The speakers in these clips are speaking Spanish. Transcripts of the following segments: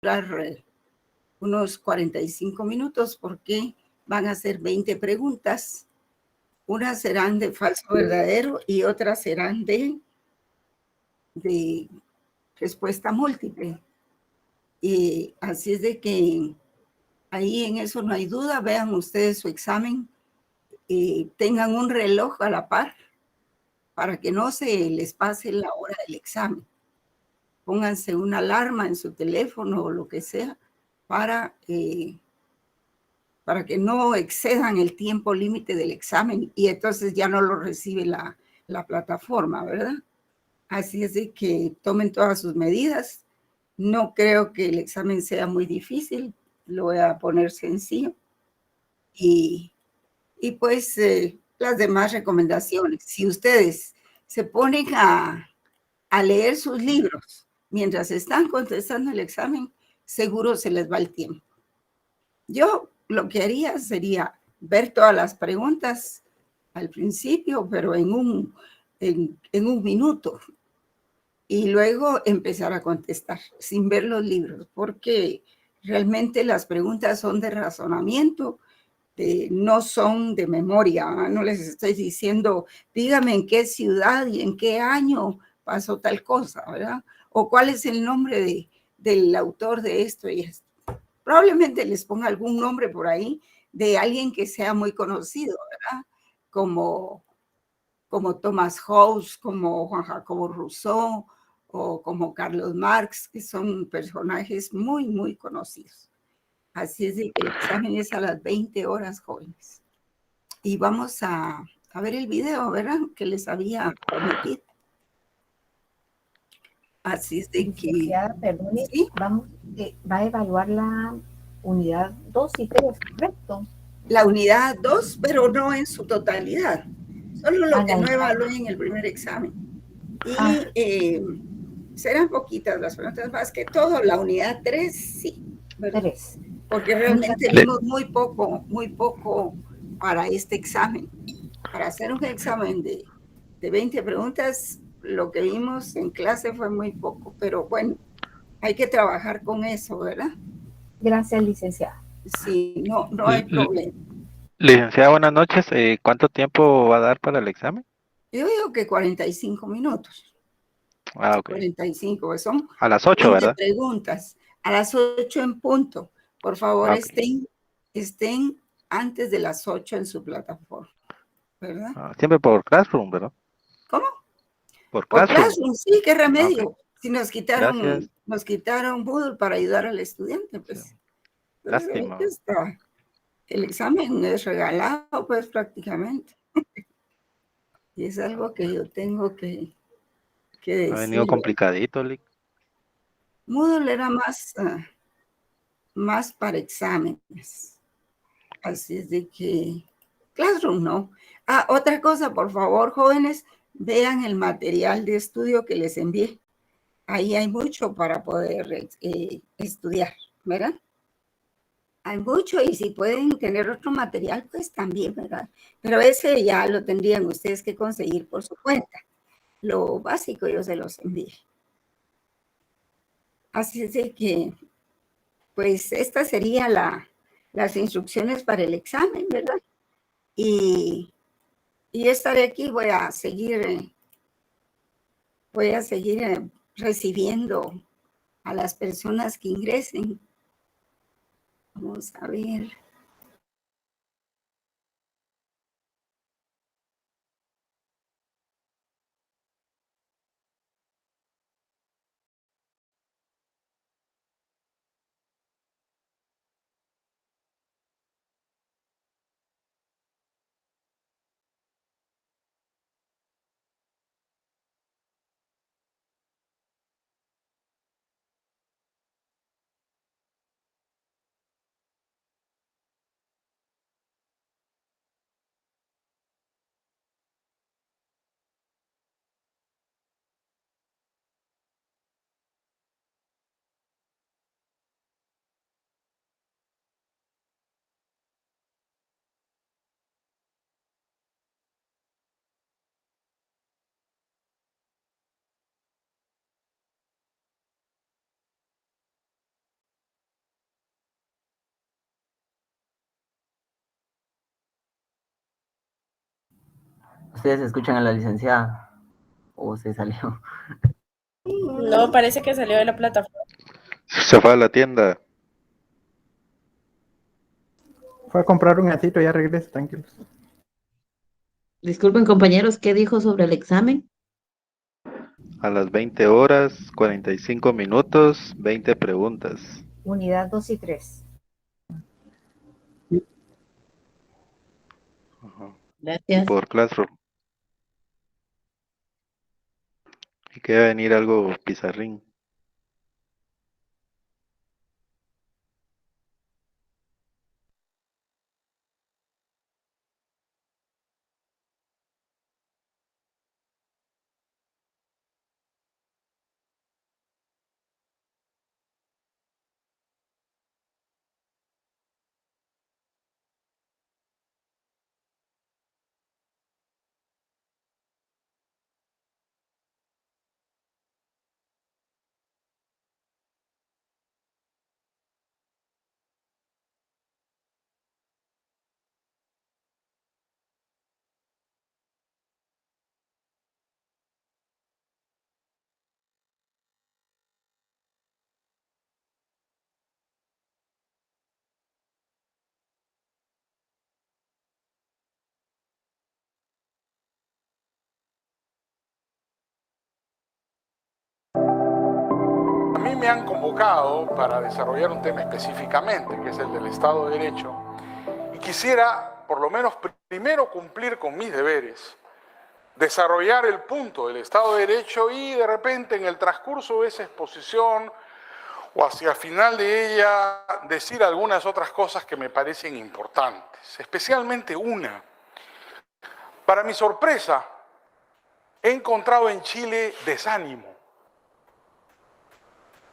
durar unos 45 minutos porque van a ser 20 preguntas. Unas serán de falso verdadero y otras serán de respuesta múltiple. Y así es de que ahí en eso no hay duda. Vean ustedes su examen y tengan un reloj a la par para que no se les pase la hora del examen. Pónganse una alarma en su teléfono o lo que sea para que no excedan el tiempo límite del examen y entonces ya no lo recibe la plataforma, ¿verdad? Así es de que tomen todas sus medidas. No creo que el examen sea muy difícil, lo voy a poner sencillo. Y pues las demás recomendaciones. Si ustedes se ponen a leer sus libros mientras están contestando el examen, seguro se les va el tiempo. Yo lo que haría sería ver todas las preguntas al principio, pero en un minuto, y luego empezar a contestar sin ver los libros, porque realmente las preguntas son de razonamiento, no son de memoria. No les estoy diciendo, dígame en qué ciudad y en qué año pasó tal cosa, ¿verdad? O cuál es el nombre del autor de esto y esto. Probablemente les ponga algún nombre por ahí de alguien que sea muy conocido, ¿verdad? Como Thomas Hobbes, como Juan Jacobo Rousseau o como Carlos Marx, que son personajes muy, muy conocidos. Así es de que el examen es a las 20 horas, jóvenes. Y vamos a ver el video, ¿verdad? Que les había prometido. Así es de que... Licenciada, perdone, ¿sí? va a evaluar la unidad 2 y 3, ¿correcto? La unidad 2, pero no en su totalidad. Solo lo que no evalué en el primer examen. Y serán poquitas las preguntas, más que todo la unidad 3, sí, ¿verdad? 3. Porque realmente vimos muy poco para este examen. Para hacer un examen de 20 preguntas, lo que vimos en clase fue muy poco, pero bueno, hay que trabajar con eso, ¿verdad? Gracias, licenciada. Sí, no hay problema. Licenciada, buenas noches. ¿Cuánto tiempo va a dar para el examen? Yo digo que 45 minutos. Ah, ok. 45, son A las 8, 20 ¿verdad? preguntas. A las 8 en punto. Por favor, Okay. estén antes de las 8 en su plataforma, ¿verdad? Siempre por Classroom, ¿verdad? ¿Cómo? Por Por Classroom. Classroom, sí, qué Okay. remedio. Si nos Gracias. quitaron Moodle para ayudar al estudiante, Sí. pues. Entonces, ahorita Lástima. está. El examen es regalado, pues prácticamente. Y es algo que yo tengo que Ha venido decir. complicadito, Lick. Moodle era más para exámenes. Así es de que Classroom no. Otra cosa, por favor, jóvenes, vean el material de estudio que les envié. Ahí hay mucho para poder estudiar, ¿verdad? Hay mucho y si pueden tener otro material, pues también, ¿verdad? Pero ese ya lo tendrían ustedes que conseguir por su cuenta. Lo básico yo se los envié. Así es de que, pues, esta sería las instrucciones para el examen, ¿verdad? Y estaré aquí, voy a seguir recibiendo a las personas que ingresen. Vamos a ver. ¿Ustedes escuchan a la licenciada? ¿O se salió? No, parece que salió de la plataforma. Se fue a la tienda. Fue a comprar un gatito y ya regresa, tranquilos. Disculpen, compañeros, ¿qué dijo sobre el examen? A las 20 horas, 45 minutos, 20 preguntas. Unidad 2 y 3. Ajá. Y Gracias. por Classroom. Y que va a venir algo pizarrín. A mí me han convocado para desarrollar un tema específicamente, que es el del Estado de Derecho, y quisiera, por lo menos primero, cumplir con mis deberes, desarrollar el punto del Estado de Derecho y de repente en el transcurso de esa exposición o hacia el final de ella decir algunas otras cosas que me parecen importantes, especialmente una. Para mi sorpresa, he encontrado en Chile desánimo.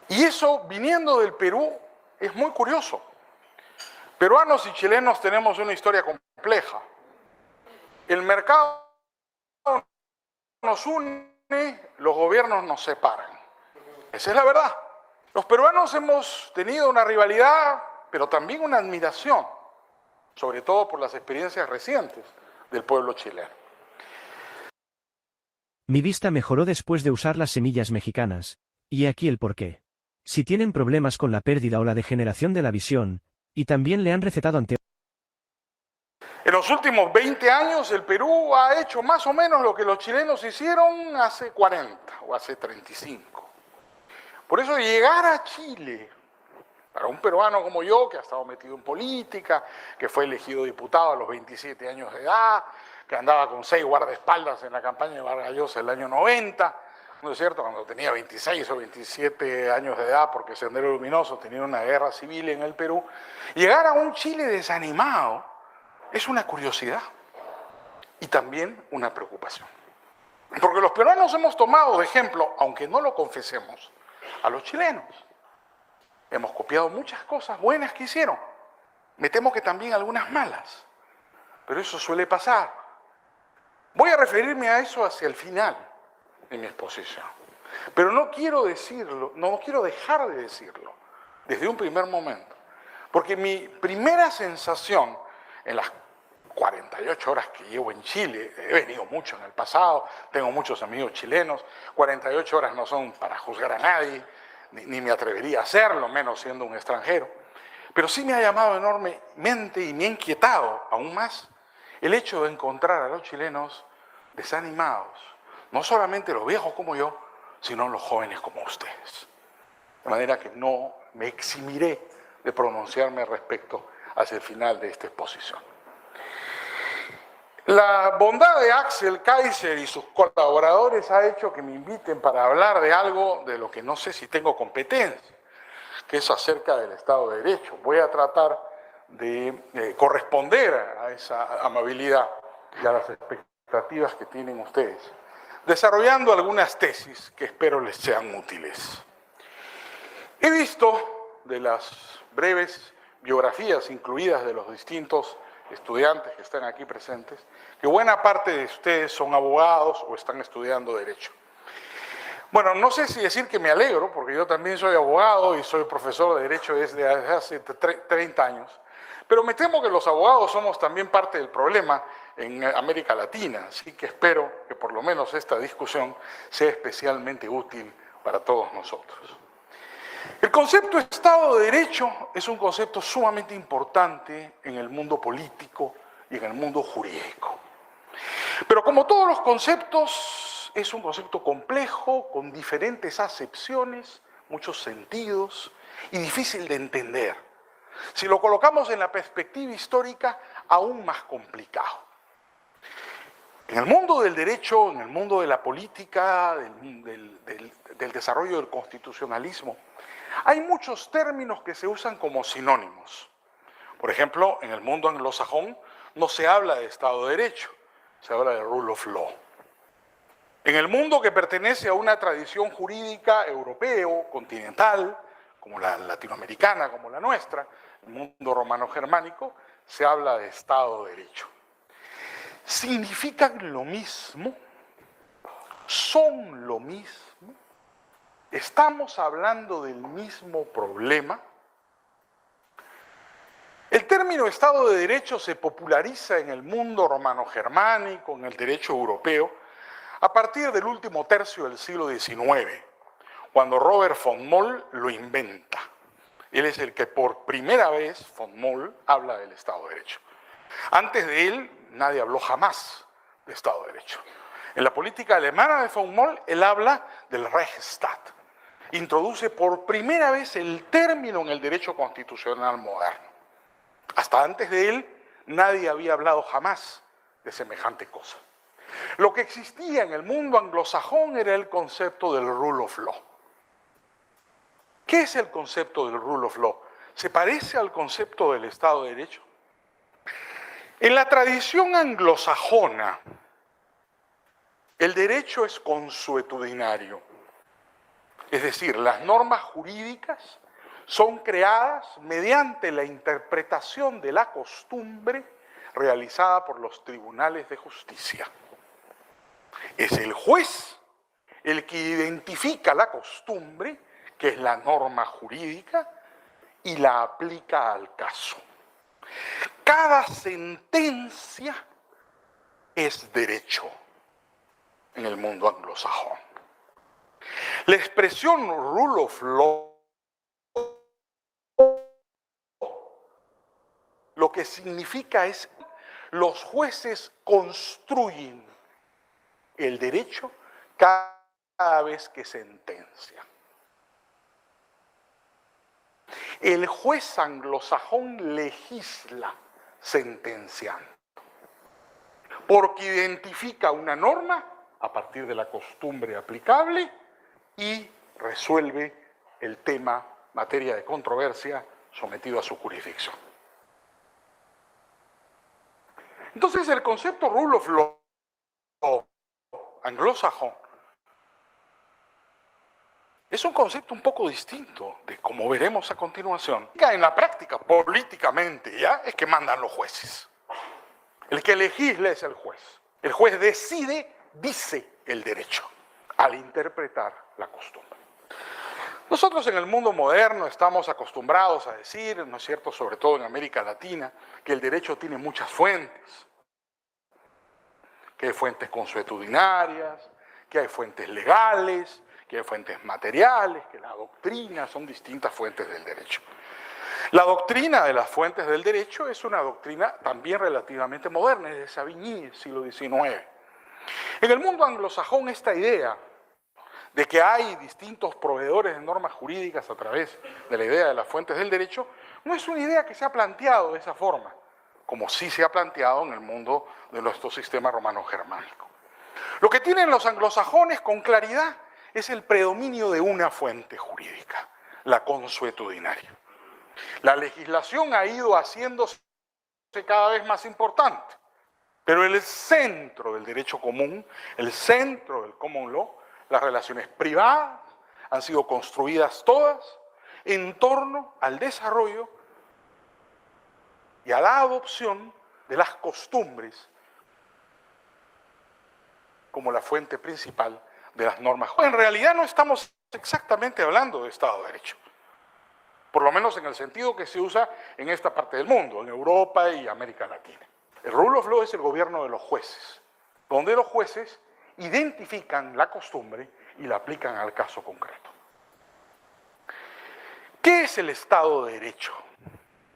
Y eso, viniendo del Perú, es muy curioso. Peruanos y chilenos tenemos una historia compleja. El mercado nos une, los gobiernos nos separan. Esa es la verdad. Los peruanos hemos tenido una rivalidad, pero también una admiración, sobre todo por las experiencias recientes del pueblo chileno. Mi vista mejoró después de usar las semillas mexicanas. Y aquí el porqué. Si tienen problemas con la pérdida o la degeneración de la visión, y también le han recetado ante... En los últimos 20 años el Perú ha hecho más o menos lo que los chilenos hicieron hace 40 o hace 35. Por eso llegar a Chile, para un peruano como yo, que ha estado metido en política, que fue elegido diputado a los 27 años de edad, que andaba con 6 guardaespaldas en la campaña de Vargas Llosa el año 90, ¿no es cierto? Cuando tenía 26 o 27 años de edad, porque Sendero Luminoso tenía una guerra civil en el Perú, llegar a un Chile desanimado es una curiosidad y también una preocupación. Porque los peruanos hemos tomado de ejemplo, aunque no lo confesemos, a los chilenos. Hemos copiado muchas cosas buenas que hicieron. Me temo que también algunas malas. Pero eso suele pasar. Voy a referirme a eso hacia el final de mi exposición. Pero no quiero decirlo, no quiero dejar de decirlo desde un primer momento. Porque mi primera sensación en las 48 horas que llevo en Chile, he venido mucho en el pasado, tengo muchos amigos chilenos, 48 horas no son para juzgar a nadie, ni me atrevería a hacerlo, menos siendo un extranjero. Pero sí me ha llamado enormemente y me ha inquietado aún más el hecho de encontrar a los chilenos desanimados, no solamente los viejos como yo, sino los jóvenes como ustedes. De manera que no me eximiré de pronunciarme respecto hacia el final de esta exposición. La bondad de Axel Kaiser y sus colaboradores ha hecho que me inviten para hablar de algo de lo que no sé si tengo competencia, que es acerca del Estado de Derecho. Voy a tratar de corresponder a esa amabilidad y a las expectativas que tienen ustedes, desarrollando algunas tesis que espero les sean útiles. He visto de las breves biografías incluidas de los distintos estudiantes que están aquí presentes, que buena parte de ustedes son abogados o están estudiando Derecho. Bueno, no sé si decir que me alegro, porque yo también soy abogado y soy profesor de Derecho desde hace 30 años, pero me temo que los abogados somos también parte del problema en América Latina, así que espero que por lo menos esta discusión sea especialmente útil para todos nosotros. El concepto de Estado de Derecho es un concepto sumamente importante en el mundo político y en el mundo jurídico. Pero como todos los conceptos, es un concepto complejo, con diferentes acepciones, muchos sentidos y difícil de entender. Si lo colocamos en la perspectiva histórica, aún más complicado. En el mundo del derecho, en el mundo de la política, del desarrollo del constitucionalismo, hay muchos términos que se usan como sinónimos. Por ejemplo, en el mundo anglosajón no se habla de Estado de Derecho, se habla de rule of law. En el mundo que pertenece a una tradición jurídica europeo, continental, como la latinoamericana, como la nuestra, el mundo romano-germánico, se habla de Estado de Derecho. ¿Significan lo mismo? ¿Son lo mismo? ¿Estamos hablando del mismo problema? El término Estado de Derecho se populariza en el mundo romano-germánico, en el derecho europeo, a partir del último tercio del siglo XIX, cuando Robert von Moll lo inventa. Él es el que por primera vez, von Moll, habla del Estado de Derecho. Antes de él, nadie habló jamás de Estado de Derecho. En la política alemana de von Moll, él habla del Rechtsstaat. Introduce por primera vez el término en el derecho constitucional moderno. Hasta antes de él, nadie había hablado jamás de semejante cosa. Lo que existía en el mundo anglosajón era el concepto del rule of law. ¿Qué es el concepto del rule of law? ¿Se parece al concepto del Estado de Derecho? En la tradición anglosajona, el derecho es consuetudinario. Es decir, las normas jurídicas son creadas mediante la interpretación de la costumbre realizada por los tribunales de justicia. Es el juez el que identifica la costumbre, que es la norma jurídica, y la aplica al caso. Cada sentencia es derecho en el mundo anglosajón. La expresión rule of law lo que significa es los jueces construyen el derecho cada vez que sentencian. El juez anglosajón legisla sentenciando, porque identifica una norma a partir de la costumbre aplicable y resuelve el tema, materia de controversia, sometido a su jurisdicción. Entonces el concepto rule of law anglosajón es un concepto un poco distinto de como veremos a continuación. En la práctica, políticamente ya, es que mandan los jueces. El que legisla es el juez. El juez decide, dice el derecho, al interpretar la costumbre. Nosotros en el mundo moderno estamos acostumbrados a decir, ¿no es cierto?, sobre todo en América Latina, que el derecho tiene muchas fuentes, que hay fuentes consuetudinarias, que hay fuentes legales, que hay fuentes materiales, que la doctrina son distintas fuentes del derecho. La doctrina de las fuentes del derecho es una doctrina también relativamente moderna, es de Savigny, del siglo XIX. En el mundo anglosajón esta idea de que hay distintos proveedores de normas jurídicas a través de la idea de las fuentes del derecho, no es una idea que se ha planteado de esa forma, como sí se ha planteado en el mundo de nuestro sistema romano-germánico. Lo que tienen los anglosajones con claridad es el predominio de una fuente jurídica, la consuetudinaria. La legislación ha ido haciéndose cada vez más importante, pero el centro del derecho común, el centro del common law, las relaciones privadas, han sido construidas todas en torno al desarrollo y a la adopción de las costumbres como la fuente principal de las normas. En realidad no estamos exactamente hablando de Estado de Derecho, por lo menos en el sentido que se usa en esta parte del mundo, en Europa y América Latina. El rule of law es el gobierno de los jueces, donde los jueces identifican la costumbre y la aplican al caso concreto. ¿Qué es el Estado de Derecho?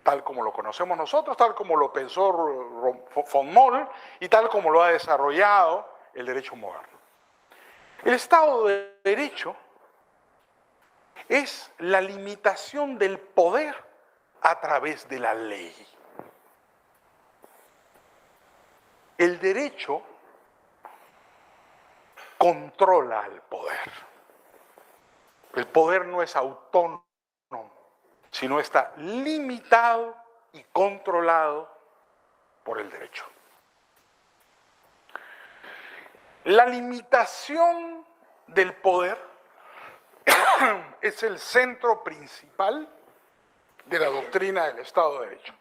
Tal como lo conocemos nosotros, tal como lo pensó von Moll y tal como lo ha desarrollado el derecho moderno. El Estado de Derecho es la limitación del poder a través de la ley. El derecho controla al poder. El poder no es autónomo, sino está limitado y controlado por el derecho. La limitación del poder es el centro principal de la doctrina del Estado de Derecho.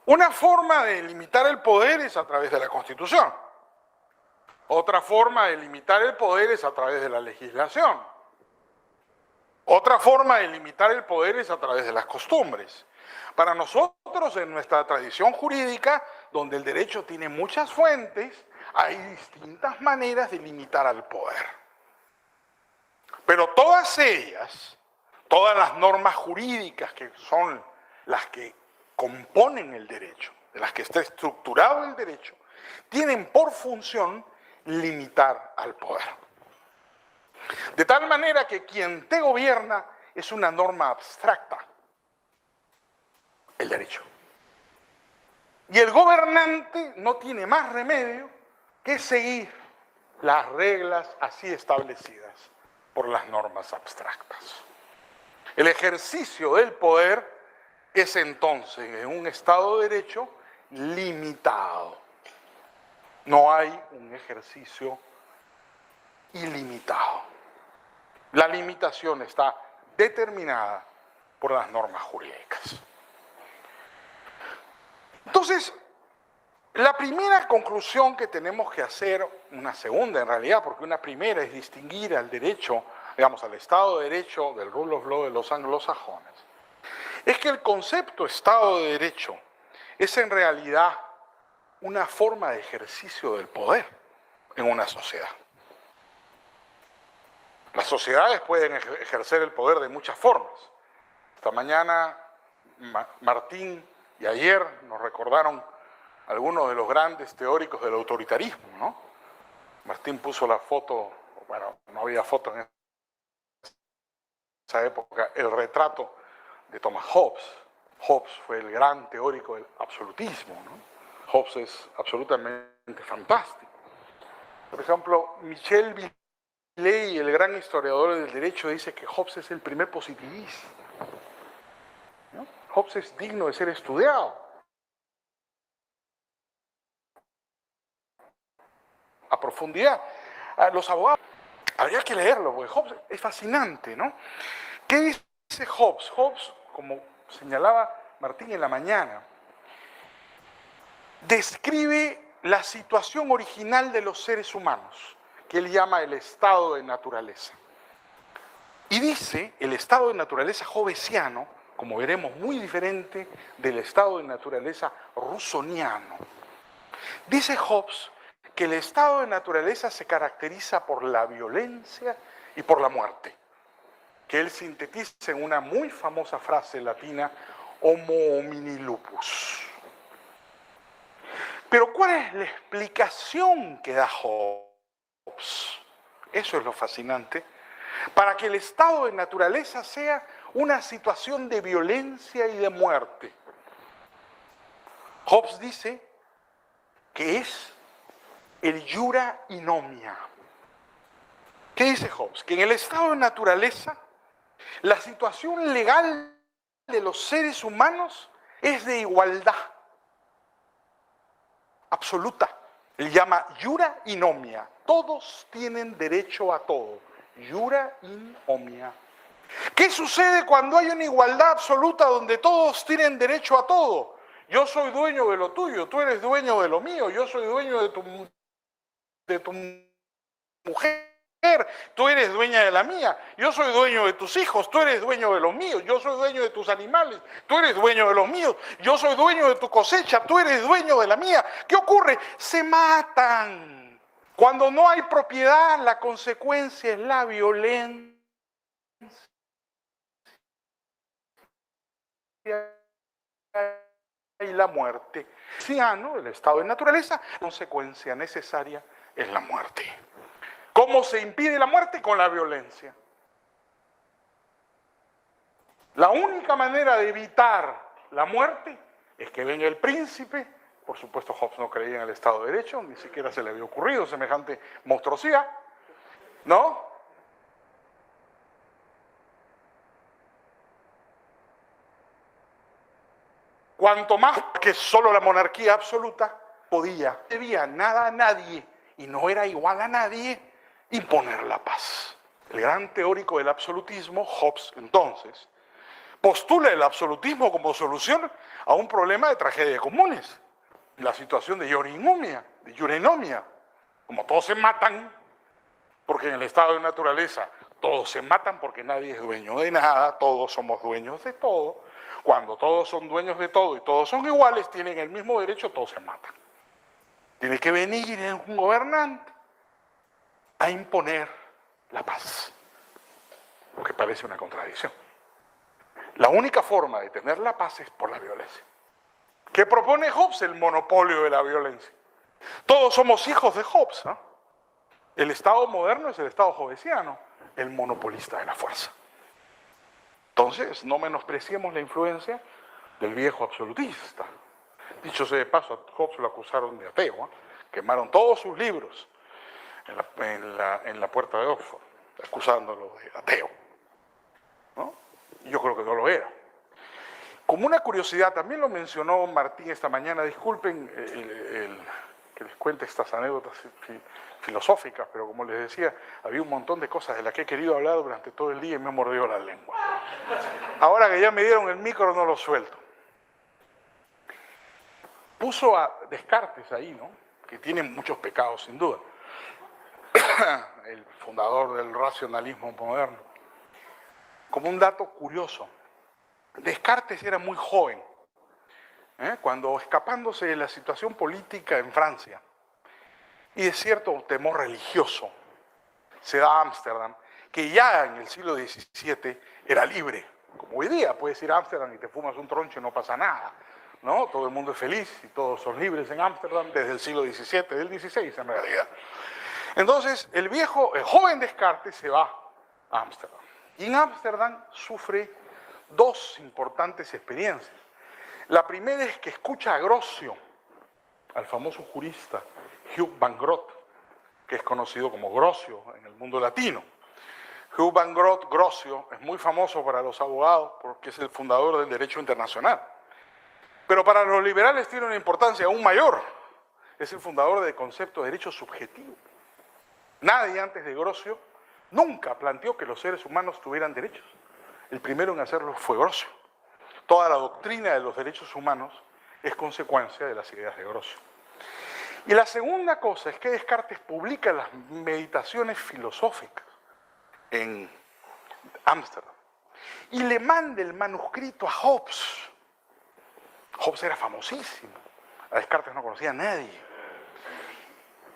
Una forma de limitar el poder es a través de la Constitución. Otra forma de limitar el poder es a través de la legislación. Otra forma de limitar el poder es a través de las costumbres. Para nosotros, en nuestra tradición jurídica, donde el derecho tiene muchas fuentes, hay distintas maneras de limitar al poder. Pero todas ellas, todas las normas jurídicas que son las que componen el derecho, de las que está estructurado el derecho, tienen por función limitar al poder. De tal manera que quien te gobierna es una norma abstracta, el derecho. Y el gobernante no tiene más remedio que seguir las reglas así establecidas por las normas abstractas. El ejercicio del poder es entonces, en un Estado de Derecho, limitado. No hay un ejercicio ilimitado. La limitación está determinada por las normas jurídicas. Entonces, la primera conclusión que tenemos que hacer, una segunda en realidad, porque una primera es distinguir al derecho, digamos, al Estado de Derecho del rule of law de los anglosajones, es que el concepto Estado de Derecho es en realidad una forma de ejercicio del poder en una sociedad. Las sociedades pueden ejercer el poder de muchas formas. Esta mañana Martín y ayer nos recordaron algunos de los grandes teóricos del autoritarismo, ¿no? Martín puso la foto, bueno, no había foto en esa época, el retrato de Thomas Hobbes. Hobbes fue el gran teórico del absolutismo, ¿no? Hobbes es absolutamente fantástico. Por ejemplo, Michel Villey, el gran historiador del derecho, dice que Hobbes es el primer positivista, ¿no? Hobbes es digno de ser estudiado a profundidad. A los abogados, habría que leerlo, porque Hobbes es fascinante, ¿no? ¿Qué dice Hobbes? Hobbes, como señalaba Martín en la mañana, describe la situación original de los seres humanos, que él llama el estado de naturaleza. Y dice, el estado de naturaleza hobbesiano, como veremos, muy diferente del estado de naturaleza rusoniano. Dice Hobbes que el estado de naturaleza se caracteriza por la violencia y por la muerte, que él sintetiza en una muy famosa frase latina, homo homini lupus. Pero ¿cuál es la explicación que da Hobbes? Eso es lo fascinante. Para que el estado de naturaleza sea una situación de violencia y de muerte. Hobbes dice que es el iura inomia. ¿Qué dice Hobbes? Que en el estado de naturaleza, la situación legal de los seres humanos es de igualdad absoluta. Él llama iura inomia. Todos tienen derecho a todo. Iura inomia. ¿Qué sucede cuando hay una igualdad absoluta donde todos tienen derecho a todo? Yo soy dueño de lo tuyo, tú eres dueño de lo mío, yo soy dueño de tu mujer, tú eres dueña de la mía, yo soy dueño de tus hijos, tú eres dueño de los míos, yo soy dueño de tus animales, tú eres dueño de los míos, yo soy dueño de tu cosecha, tú eres dueño de la mía. ¿Qué ocurre? Se matan. Cuando no hay propiedad, la consecuencia es la violencia y la muerte. El estado de naturaleza, la consecuencia necesaria es la muerte. ¿Cómo se impide la muerte? Con la violencia. La única manera de evitar la muerte es que venga el príncipe. Por supuesto, Hobbes no creía en el Estado de Derecho, ni siquiera se le había ocurrido semejante monstruosidad, ¿no? Cuanto más que solo la monarquía absoluta podía, no debía nada a nadie y no era igual a nadie, imponer la paz. El gran teórico del absolutismo, Hobbes, entonces, postula el absolutismo como solución a un problema de tragedia comunes. La situación de iurenomia. Como todos se matan, porque en el estado de naturaleza todos se matan porque nadie es dueño de nada, todos somos dueños de todo. Cuando todos son dueños de todo y todos son iguales, tienen el mismo derecho, todos se matan. Tiene que venir un gobernante a imponer la paz, lo que parece una contradicción. La única forma de tener la paz es por la violencia. ¿Qué propone Hobbes? El monopolio de la violencia. Todos somos hijos de Hobbes, ¿no? El Estado moderno es el Estado hobbesiano, el monopolista de la fuerza. Entonces, no menospreciemos la influencia del viejo absolutista. Dicho sea de paso, a Hobbes lo acusaron de ateo, ¿eh? Quemaron todos sus libros en la puerta de Oxford, acusándolo de ateo, ¿no? Yo creo que no lo era. Como una curiosidad, también lo mencionó Martín esta mañana, disculpen que les cuente estas anécdotas filosóficas, pero como les decía, había un montón de cosas de las que he querido hablar durante todo el día y me he mordido la lengua. Ahora que ya me dieron el micro, no lo suelto. Puso a Descartes ahí, ¿no? Que tiene muchos pecados, sin duda. El fundador del racionalismo moderno. Como un dato curioso, Descartes era muy joven, cuando escapándose de la situación política en Francia y de cierto temor religioso, se da a Ámsterdam, que ya en el siglo XVII era libre. Como hoy día puedes ir a Ámsterdam y te fumas un troncho y no pasa nada, ¿no? Todo el mundo es feliz y todos son libres en Ámsterdam desde el siglo XVII, del XVI en realidad. Entonces, el joven Descartes se va a Ámsterdam. Y en Ámsterdam sufre dos importantes experiencias. La primera es que escucha a Grocio, al famoso jurista Hugh van Groth, que es conocido como Grocio en el mundo latino. Hugh van Grocio es muy famoso para los abogados porque es el fundador del derecho internacional. Pero para los liberales tiene una importancia aún mayor. Es el fundador del concepto de derecho subjetivo. Nadie antes de Grocio nunca planteó que los seres humanos tuvieran derechos. El primero en hacerlo fue Grocio. Toda la doctrina de los derechos humanos es consecuencia de las ideas de Grocio. Y la segunda cosa es que Descartes publica las meditaciones filosóficas en Ámsterdam y le manda el manuscrito a Hobbes. Hobbes era famosísimo, a Descartes no conocía a nadie.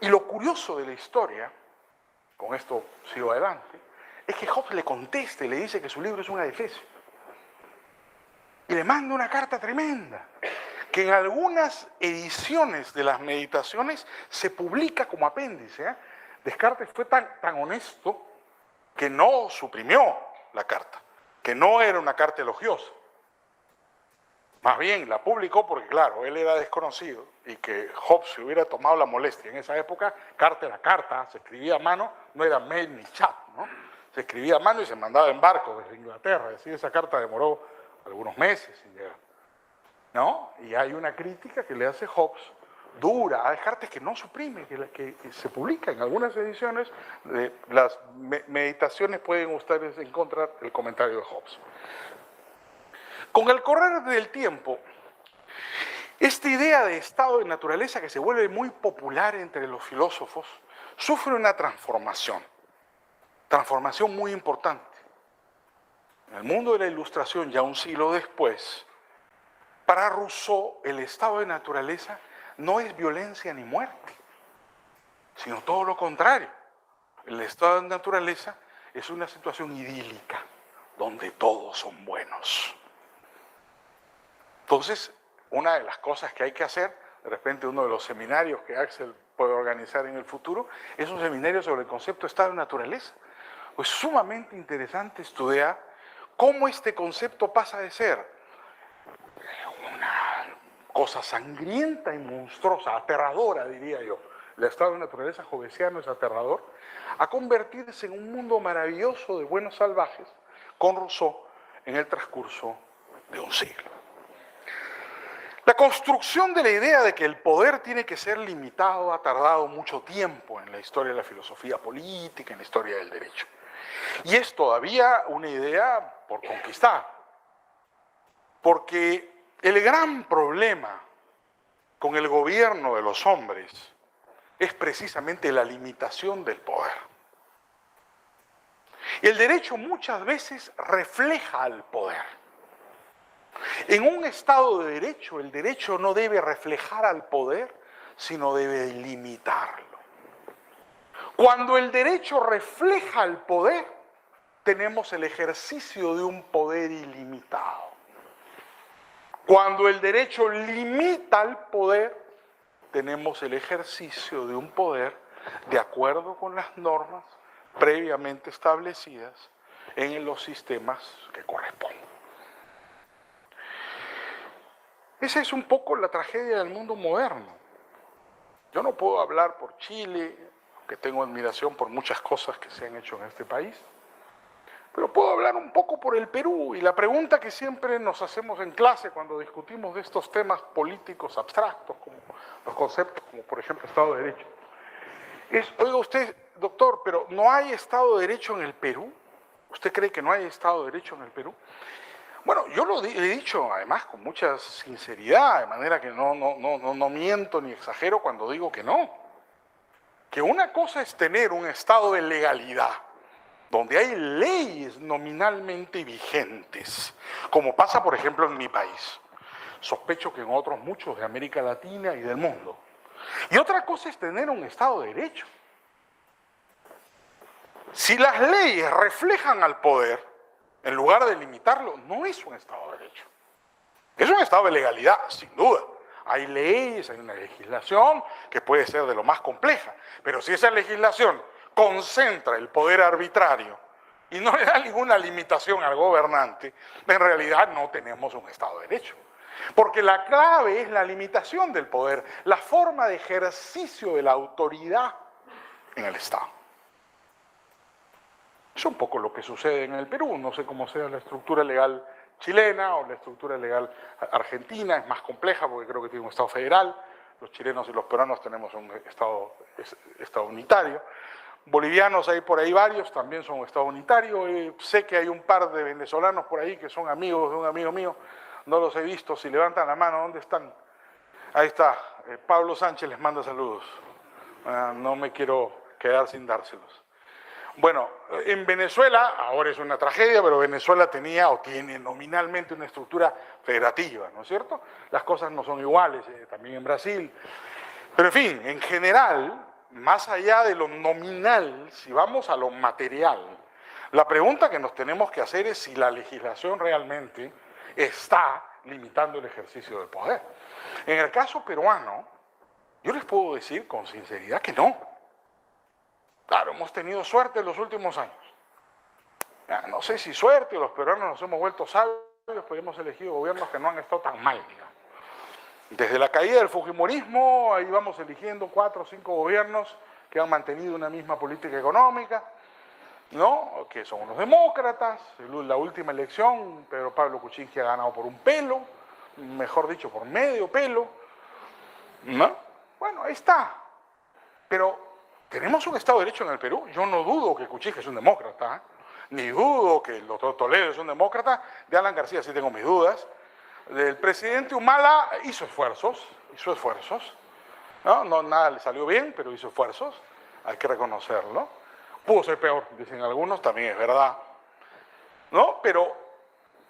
Y lo curioso de la historia, con esto sigo adelante, es que Hobbes le contesta y le dice que su libro es un adefesio. Y le manda una carta tremenda, que en algunas ediciones de las meditaciones se publica como apéndice. Descartes fue tan honesto que no suprimió la carta, que no era una carta elogiosa. Más bien la publicó porque, claro, él era desconocido y que Hobbes se hubiera tomado la molestia. En esa época, carta era carta, se escribía a mano, no era mail ni chat, ¿no? Se escribía a mano y se mandaba en barco desde Inglaterra. Es decir, esa carta demoró algunos meses sin llegar, ¿no? Y hay una crítica que le hace Hobbes dura a Descartes que no suprime, que se publica en algunas ediciones de las meditaciones. Pueden ustedes encontrar el comentario de Hobbes. Con el correr del tiempo, Esta idea de estado de naturaleza que se vuelve muy popular entre los filósofos sufre una transformación muy importante. En el mundo de la Ilustración, ya un siglo después, para Rousseau el estado de naturaleza no es violencia ni muerte, sino todo lo contrario. El estado de naturaleza es una situación idílica, donde todos son buenos. Entonces, una de las cosas que hay que hacer, de repente uno de los seminarios que Axel puede organizar en el futuro, es un seminario sobre el concepto de estado de naturaleza. Pues sumamente interesante estudiar cómo este concepto pasa de ser una cosa sangrienta y monstruosa, aterradora, diría yo. El estado de naturaleza jovesiano es aterrador, a convertirse en un mundo maravilloso de buenos salvajes con Rousseau en el transcurso de un siglo. La construcción de la idea de que el poder tiene que ser limitado ha tardado mucho tiempo en la historia de la filosofía política, en la historia del derecho. Y es todavía una idea por conquistar, porque el gran problema con el gobierno de los hombres es precisamente la limitación del poder. Y el derecho muchas veces refleja al poder. En un Estado de derecho, el derecho no debe reflejar al poder, sino debe limitarlo. Cuando el derecho refleja al poder, tenemos el ejercicio de un poder ilimitado. Cuando el derecho limita al poder, tenemos el ejercicio de un poder de acuerdo con las normas previamente establecidas en los sistemas que corresponden. Esa es un poco la tragedia del mundo moderno. Yo no puedo hablar por Chile, que tengo admiración por muchas cosas que se han hecho en este país, pero puedo hablar un poco por el Perú. Y la pregunta que siempre nos hacemos en clase cuando discutimos de estos temas políticos abstractos, como los conceptos, como por ejemplo Estado de Derecho, es, oiga usted, doctor, pero ¿no hay Estado de Derecho en el Perú? ¿Usted cree que no hay Estado de Derecho en el Perú? Bueno, yo lo he dicho además con mucha sinceridad, de manera que no miento ni exagero cuando digo que no. Que una cosa es tener un estado de legalidad, donde hay leyes nominalmente vigentes, como pasa por ejemplo en mi país. Sospecho que en otros muchos de América Latina y del mundo. Y otra cosa es tener un Estado de Derecho. Si las leyes reflejan al poder, en lugar de limitarlo, no es un Estado de Derecho. Es un Estado de legalidad, sin duda. Hay leyes, hay una legislación que puede ser de lo más compleja, pero si esa legislación concentra el poder arbitrario y no le da ninguna limitación al gobernante, en realidad no tenemos un Estado de Derecho. Porque la clave es la limitación del poder, la forma de ejercicio de la autoridad en el Estado. Es un poco lo que sucede en el Perú, no sé cómo sea la estructura legal chilena o la estructura legal argentina, es más compleja porque creo que tiene un Estado federal, los chilenos y los peruanos tenemos un Estado unitario, bolivianos hay por ahí varios, también son un Estado unitario, sé que hay un par de venezolanos por ahí que son amigos de un amigo mío, no los he visto, si levantan la mano, ¿dónde están? Ahí está, Pablo Sánchez les manda saludos, no me quiero quedar sin dárselos. Bueno, en Venezuela, ahora es una tragedia, pero Venezuela tenía o tiene nominalmente una estructura federativa, ¿no es cierto? Las cosas no son iguales, también en Brasil. Pero en fin, en general, más allá de lo nominal, si vamos a lo material, la pregunta que nos tenemos que hacer es si la legislación realmente está limitando el ejercicio del poder. En el caso peruano, yo les puedo decir con sinceridad que no. Claro, hemos tenido suerte en los últimos años. No sé si suerte, los peruanos nos hemos vuelto sabios, pero hemos elegido gobiernos que no han estado tan mal, digamos. Desde la caída del fujimorismo, ahí vamos eligiendo 4 o 5 gobiernos que han mantenido una misma política económica, ¿no? Que son unos demócratas. La última elección, Pedro Pablo Kuczynski ha ganado por un pelo, mejor dicho, por medio pelo, ¿no? Bueno, ahí está. Pero ¿tenemos un Estado de Derecho en el Perú? Yo no dudo que Kuczynski es un demócrata, ni dudo que el doctor Toledo es un demócrata. De Alan García sí tengo mis dudas. del presidente Humala hizo esfuerzos, ¿no? No, nada le salió bien, pero hizo esfuerzos, hay que reconocerlo. Pudo ser peor, dicen algunos, también es verdad, ¿no? Pero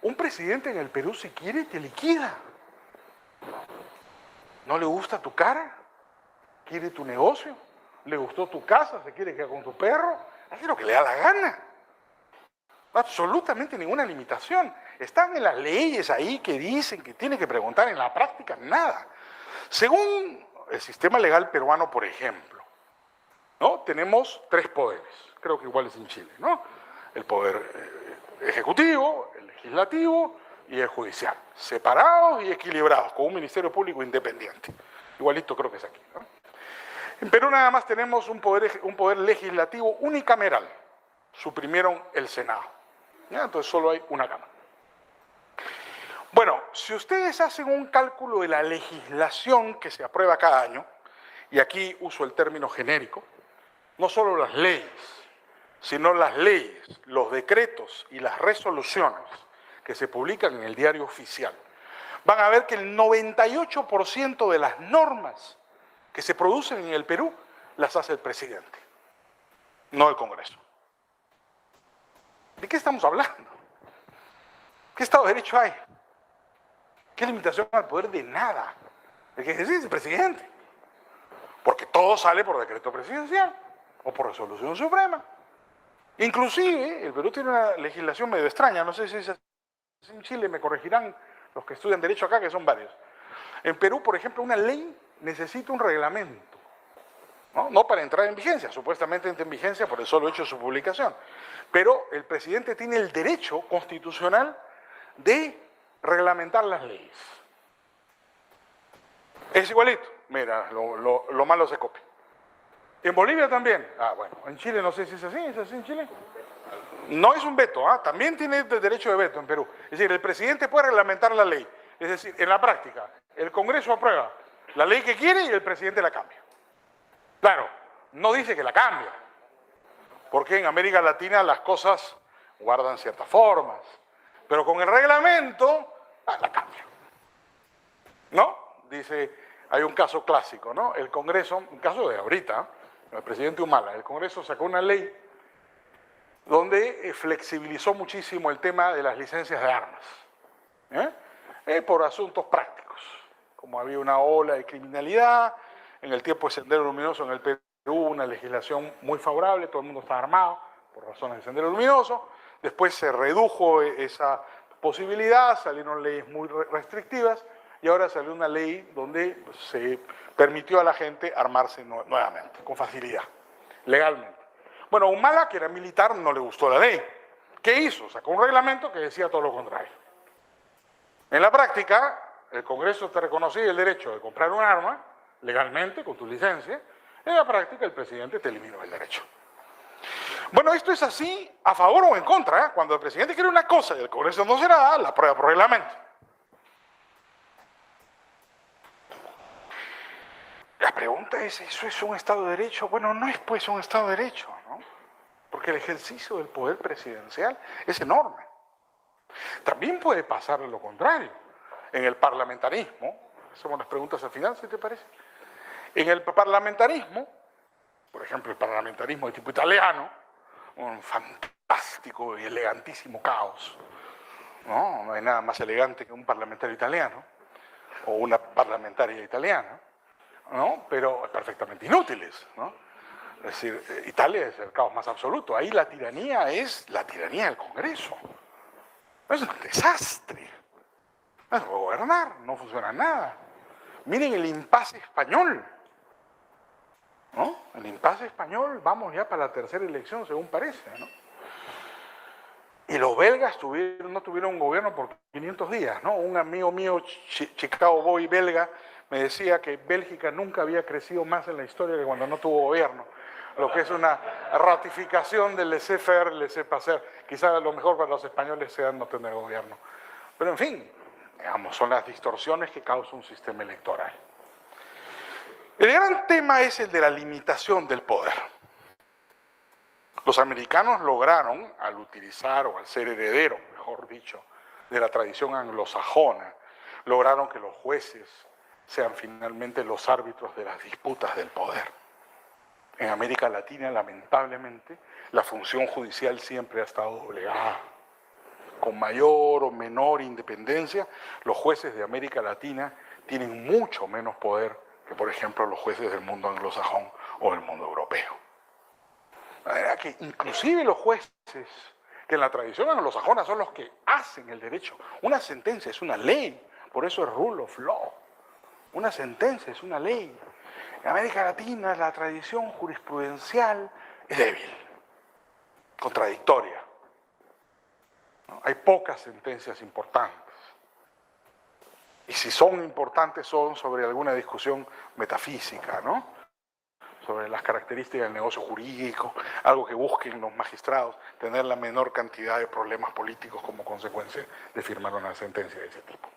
un presidente en el Perú, si quiere, te liquida. ¿No le gusta tu cara? ¿Quiere tu negocio? ¿Le gustó tu casa? ¿Se quiere quedar con tu perro? Hace lo que le da la gana. Absolutamente ninguna limitación. Están en las leyes ahí que dicen que tiene que preguntar, en la práctica nada. Según el sistema legal peruano, por ejemplo, ¿no? Tenemos 3 poderes, creo que igual es en Chile, ¿no? El poder ejecutivo, el legislativo y el judicial, separados y equilibrados, con un ministerio público independiente. Igualito creo que es aquí, ¿no? En Perú nada más tenemos un poder legislativo unicameral. Suprimieron el Senado, ¿ya? Entonces solo hay una Cámara. Bueno, si ustedes hacen un cálculo de la legislación que se aprueba cada año, y aquí uso el término genérico, no solo las leyes, sino las leyes, los decretos y las resoluciones que se publican en el diario oficial, van a ver que el 98% de las normas que se producen en el Perú las hace el presidente, no el Congreso. ¿De qué estamos hablando? ¿Qué Estado de Derecho hay? ¿Qué limitación al poder? De nada. El que ejerce es el presidente. Porque todo sale por decreto presidencial o por resolución suprema. Inclusive, el Perú tiene una legislación medio extraña, no sé si es así en Chile, me corregirán los que estudian Derecho acá, que son varios. En Perú, por ejemplo, una ley necesita un reglamento, ¿no? No para entrar en vigencia, supuestamente entra en vigencia por el solo hecho de su publicación. Pero el presidente tiene el derecho constitucional de reglamentar las leyes. Es igualito, mira, lo malo se copia. En Bolivia también. Ah, bueno, en Chile no sé si es así en Chile. No es un veto, también tiene derecho de veto en Perú. Es decir, el presidente puede reglamentar la ley. Es decir, en la práctica, el Congreso aprueba la ley que quiere y el presidente la cambia. Claro, no dice que la cambia, porque en América Latina las cosas guardan ciertas formas, pero con el reglamento la cambia. ¿No? Dice, hay un caso clásico, ¿no? El Congreso, un caso de ahorita, el presidente Humala, el Congreso sacó una ley donde flexibilizó muchísimo el tema de las licencias de armas, por asuntos prácticos. Como había una ola de criminalidad, en el tiempo de Sendero Luminoso en el Perú hubo una legislación muy favorable, todo el mundo estaba armado por razones de Sendero Luminoso, después se redujo esa posibilidad, salieron leyes muy restrictivas y ahora salió una ley donde se permitió a la gente armarse nuevamente, con facilidad, legalmente. Bueno, Humala, que era militar, no le gustó la ley. ¿Qué hizo? Sacó un reglamento que decía todo lo contrario. En la práctica, el Congreso te reconocía el derecho de comprar un arma legalmente, con tu licencia. En la práctica, el presidente te eliminó el derecho. Bueno, esto es así a favor o en contra. Cuando el presidente quiere una cosa y el Congreso no se la da, la aprueba por reglamento. La pregunta es, ¿eso es un Estado de Derecho? Bueno, no es pues un Estado de Derecho, ¿no? Porque el ejercicio del poder presidencial es enorme. También puede pasar lo contrario. En el parlamentarismo, hacemos las preguntas al final, si te parece. En el parlamentarismo, por ejemplo, el parlamentarismo de tipo italiano, un fantástico y elegantísimo caos, ¿no? No hay nada más elegante que un parlamentario italiano o una parlamentaria italiana, ¿no? Pero perfectamente inútiles, ¿no? Es decir, Italia es el caos más absoluto. Ahí la tiranía es la tiranía del Congreso. Es un desastre. No se puede gobernar, no funciona nada. Miren el impasse español, ¿no? El impasse español, vamos ya para la tercera elección, según parece, ¿no? Y los belgas no tuvieron un gobierno por 500 días, ¿no? Un amigo mío, Chicago Boy belga, me decía que Bélgica nunca había crecido más en la historia que cuando no tuvo gobierno. Lo que es una ratificación del laissez-faire, laissez-passer. Quizás lo mejor para los españoles sea no tener gobierno. Pero en fin, digamos, son las distorsiones que causa un sistema electoral. El gran tema es el de la limitación del poder. Los americanos lograron, al utilizar o al ser heredero, mejor dicho, de la tradición anglosajona lograron que los jueces sean finalmente los árbitros de las disputas del poder. En América Latina, lamentablemente, la función judicial siempre ha estado doblegada. Con mayor o menor independencia, los jueces de América Latina tienen mucho menos poder que, por ejemplo, los jueces del mundo anglosajón o del mundo europeo. De manera que inclusive los jueces, que en la tradición anglosajona son los que hacen el derecho. Una sentencia es una ley, por eso es rule of law. Una sentencia es una ley. En América Latina la tradición jurisprudencial es débil, contradictoria. ¿No? Hay pocas sentencias importantes. Y si son importantes son sobre alguna discusión metafísica, ¿no? Sobre las características del negocio jurídico, algo que busquen los magistrados, tener la menor cantidad de problemas políticos como consecuencia de firmar una sentencia de ese tipo.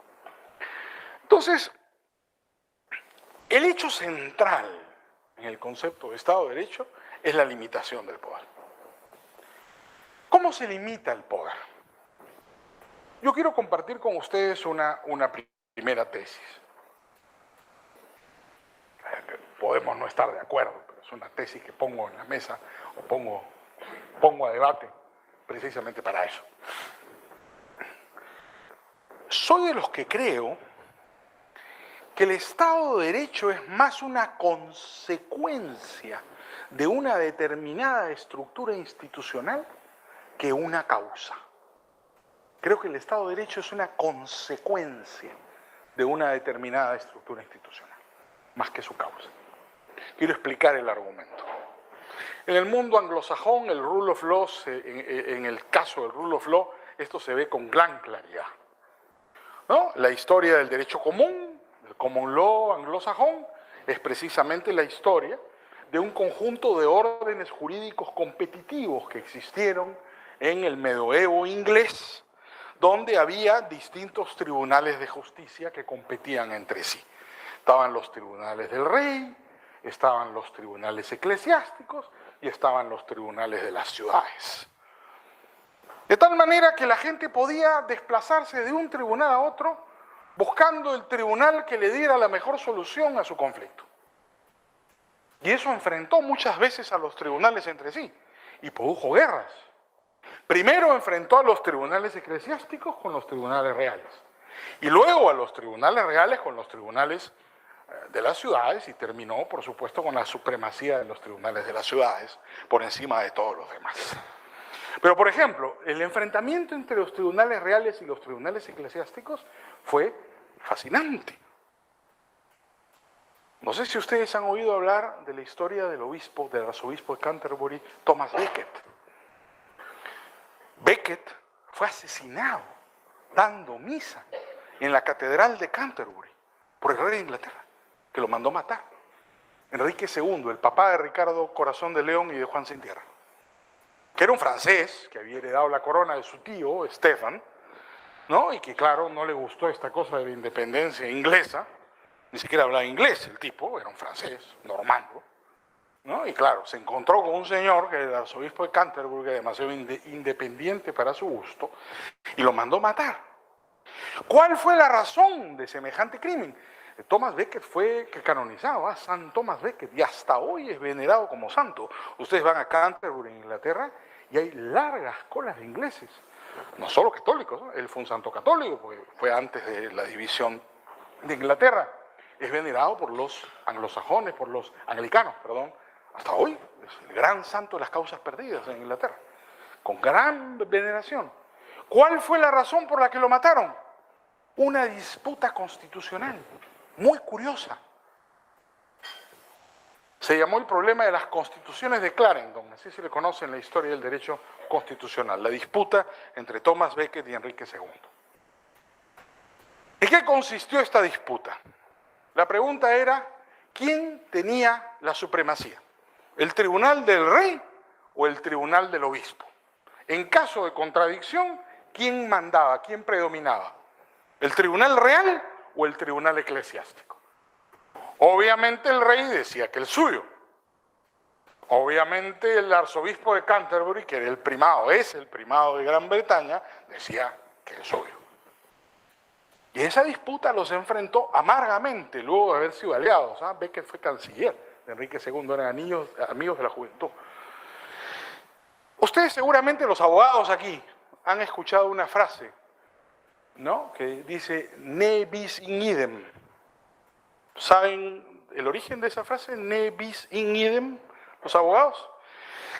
Entonces, el hecho central en el concepto de Estado de Derecho es la limitación del poder. ¿Cómo se limita el poder? Yo quiero compartir con ustedes una primera tesis. Podemos no estar de acuerdo, pero es una tesis que pongo en la mesa o pongo a debate precisamente para eso. Soy de los que creo que el Estado de Derecho es más una consecuencia de una determinada estructura institucional que una causa. Creo que el Estado de Derecho es una consecuencia de una determinada estructura institucional, más que su causa. Quiero explicar el argumento. En el mundo anglosajón, el rule of law, en el caso del rule of law, esto se ve con gran claridad, ¿no? La historia del derecho común, el common law anglosajón, es precisamente la historia de un conjunto de órdenes jurídicos competitivos que existieron en el medioevo inglés, donde había distintos tribunales de justicia que competían entre sí. Estaban los tribunales del rey, estaban los tribunales eclesiásticos y estaban los tribunales de las ciudades. De tal manera que la gente podía desplazarse de un tribunal a otro buscando el tribunal que le diera la mejor solución a su conflicto. Y eso enfrentó muchas veces a los tribunales entre sí y produjo guerras. Primero enfrentó a los tribunales eclesiásticos con los tribunales reales y luego a los tribunales reales con los tribunales de las ciudades y terminó, por supuesto, con la supremacía de los tribunales de las ciudades por encima de todos los demás. Pero, por ejemplo, el enfrentamiento entre los tribunales reales y los tribunales eclesiásticos fue fascinante. No sé si ustedes han oído hablar de la historia del arzobispo de Canterbury, Thomas Becket. Becket fue asesinado dando misa en la catedral de Canterbury por el rey de Inglaterra, que lo mandó matar. Enrique II, el papá de Ricardo Corazón de León y de Juan Sin Tierra, que era un francés que había heredado la corona de su tío, Stefan, ¿no? Y que, claro, no le gustó esta cosa de la independencia inglesa, ni siquiera hablaba inglés el tipo, era un francés, normando, ¿no? Y claro, se encontró con un señor que era el arzobispo de Canterbury, que era demasiado independiente para su gusto, y lo mandó matar. ¿Cuál fue la razón de semejante crimen? Thomas Becket fue canonizado, San Thomas Becket, y hasta hoy es venerado como santo. Ustedes van a Canterbury, en Inglaterra, y hay largas colas de ingleses, no solo católicos, ¿no? Él fue un santo católico, porque fue antes de la división de Inglaterra. Es venerado por los anglosajones, por los anglicanos, perdón, hasta hoy. Es el gran santo de las causas perdidas en Inglaterra, con gran veneración. ¿Cuál fue la razón por la que lo mataron? Una disputa constitucional muy curiosa. Se llamó el problema de las constituciones de Clarendon, así se le conoce en la historia del derecho constitucional, la disputa entre Thomas Becket y Enrique II. ¿En qué consistió esta disputa? La pregunta era, ¿quién tenía la supremacía? ¿El tribunal del rey o el tribunal del obispo? En caso de contradicción, ¿quién mandaba, quién predominaba? ¿El tribunal real o el tribunal eclesiástico? Obviamente el rey decía que el suyo. Obviamente el arzobispo de Canterbury, que era el primado, es el primado de Gran Bretaña, decía que el suyo. Y esa disputa los enfrentó amargamente luego de haber sido aliados. Becker fue canciller de Enrique II, eran amigos de la juventud. Ustedes seguramente, los abogados aquí, han escuchado una frase, ¿no?, que dice ne bis in idem. ¿Saben el origen de esa frase, ne bis in idem, los abogados?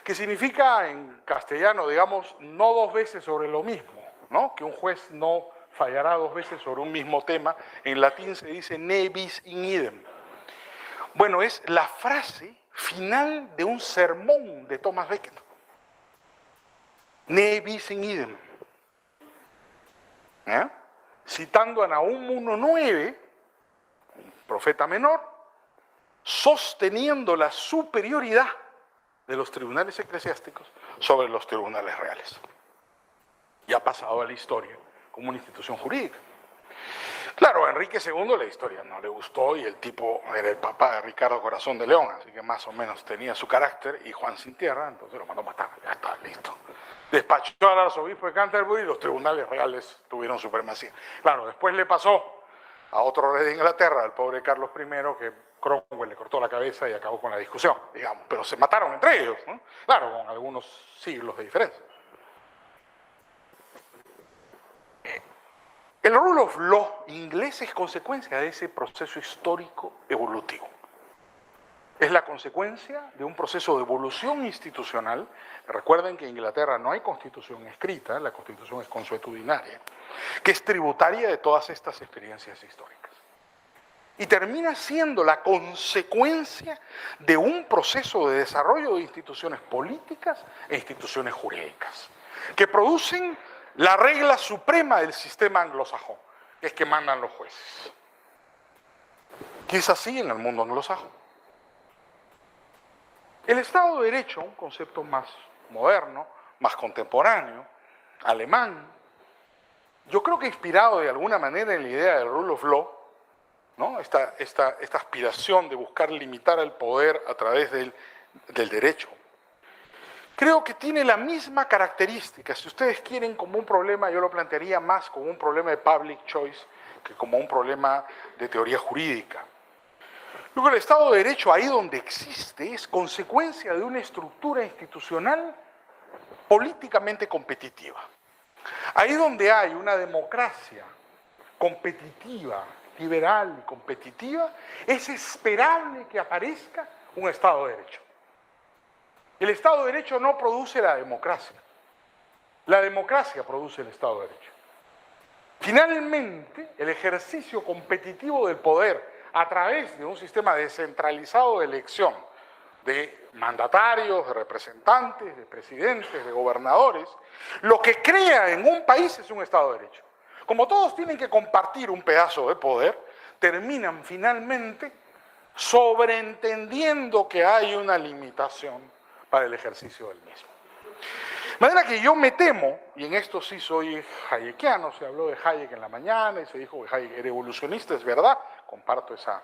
Que significa en castellano, digamos, no dos veces sobre lo mismo, ¿no? Que un juez no fallará dos veces sobre un mismo tema. En latín se dice ne bis in idem. Bueno, es la frase final de un sermón de Thomas Becket. Ne bis in idem. Citando a Nahum 1:9, un profeta menor, sosteniendo la superioridad de los tribunales eclesiásticos sobre los tribunales reales. Y ha pasado a la historia como una institución jurídica. Claro, a Enrique II la historia no le gustó y el tipo era el papá de Ricardo Corazón de León, así que más o menos tenía su carácter, y Juan sin tierra, entonces lo mandó a matar, ya está, listo. Despachó al arzobispo de Canterbury y los tribunales reales tuvieron supremacía. Claro, después le pasó a otro rey de Inglaterra, al pobre Carlos I, que Cromwell le cortó la cabeza y acabó con la discusión, digamos, pero se mataron entre ellos, ¿no? Claro, con algunos siglos de diferencia. El rule of law inglés es consecuencia de ese proceso histórico evolutivo. Es la consecuencia de un proceso de evolución institucional. Recuerden que en Inglaterra no hay constitución escrita, la constitución es consuetudinaria, que es tributaria de todas estas experiencias históricas. Y termina siendo la consecuencia de un proceso de desarrollo de instituciones políticas e instituciones jurídicas, que producen la regla suprema del sistema anglosajón, que es que mandan los jueces. Y es así en el mundo anglosajón. El Estado de Derecho, un concepto más moderno, más contemporáneo, alemán, yo creo que inspirado de alguna manera en la idea del rule of law, ¿no? Esta aspiración de buscar limitar el poder a través del derecho. Creo que tiene la misma característica. Si ustedes quieren como un problema, yo lo plantearía más como un problema de public choice que como un problema de teoría jurídica. Luego, el Estado de Derecho, ahí donde existe, es consecuencia de una estructura institucional políticamente competitiva. Ahí donde hay una democracia competitiva, liberal y competitiva, es esperable que aparezca un Estado de Derecho. El Estado de Derecho no produce la democracia produce el Estado de Derecho. Finalmente, el ejercicio competitivo del poder a través de un sistema descentralizado de elección de mandatarios, de representantes, de presidentes, de gobernadores, lo que crea en un país es un Estado de Derecho. Como todos tienen que compartir un pedazo de poder, terminan finalmente sobreentendiendo que hay una limitación para el ejercicio del mismo. De manera que yo me temo, y en esto sí soy hayekiano, se habló de Hayek en la mañana y se dijo que Hayek era evolucionista, es verdad, comparto esa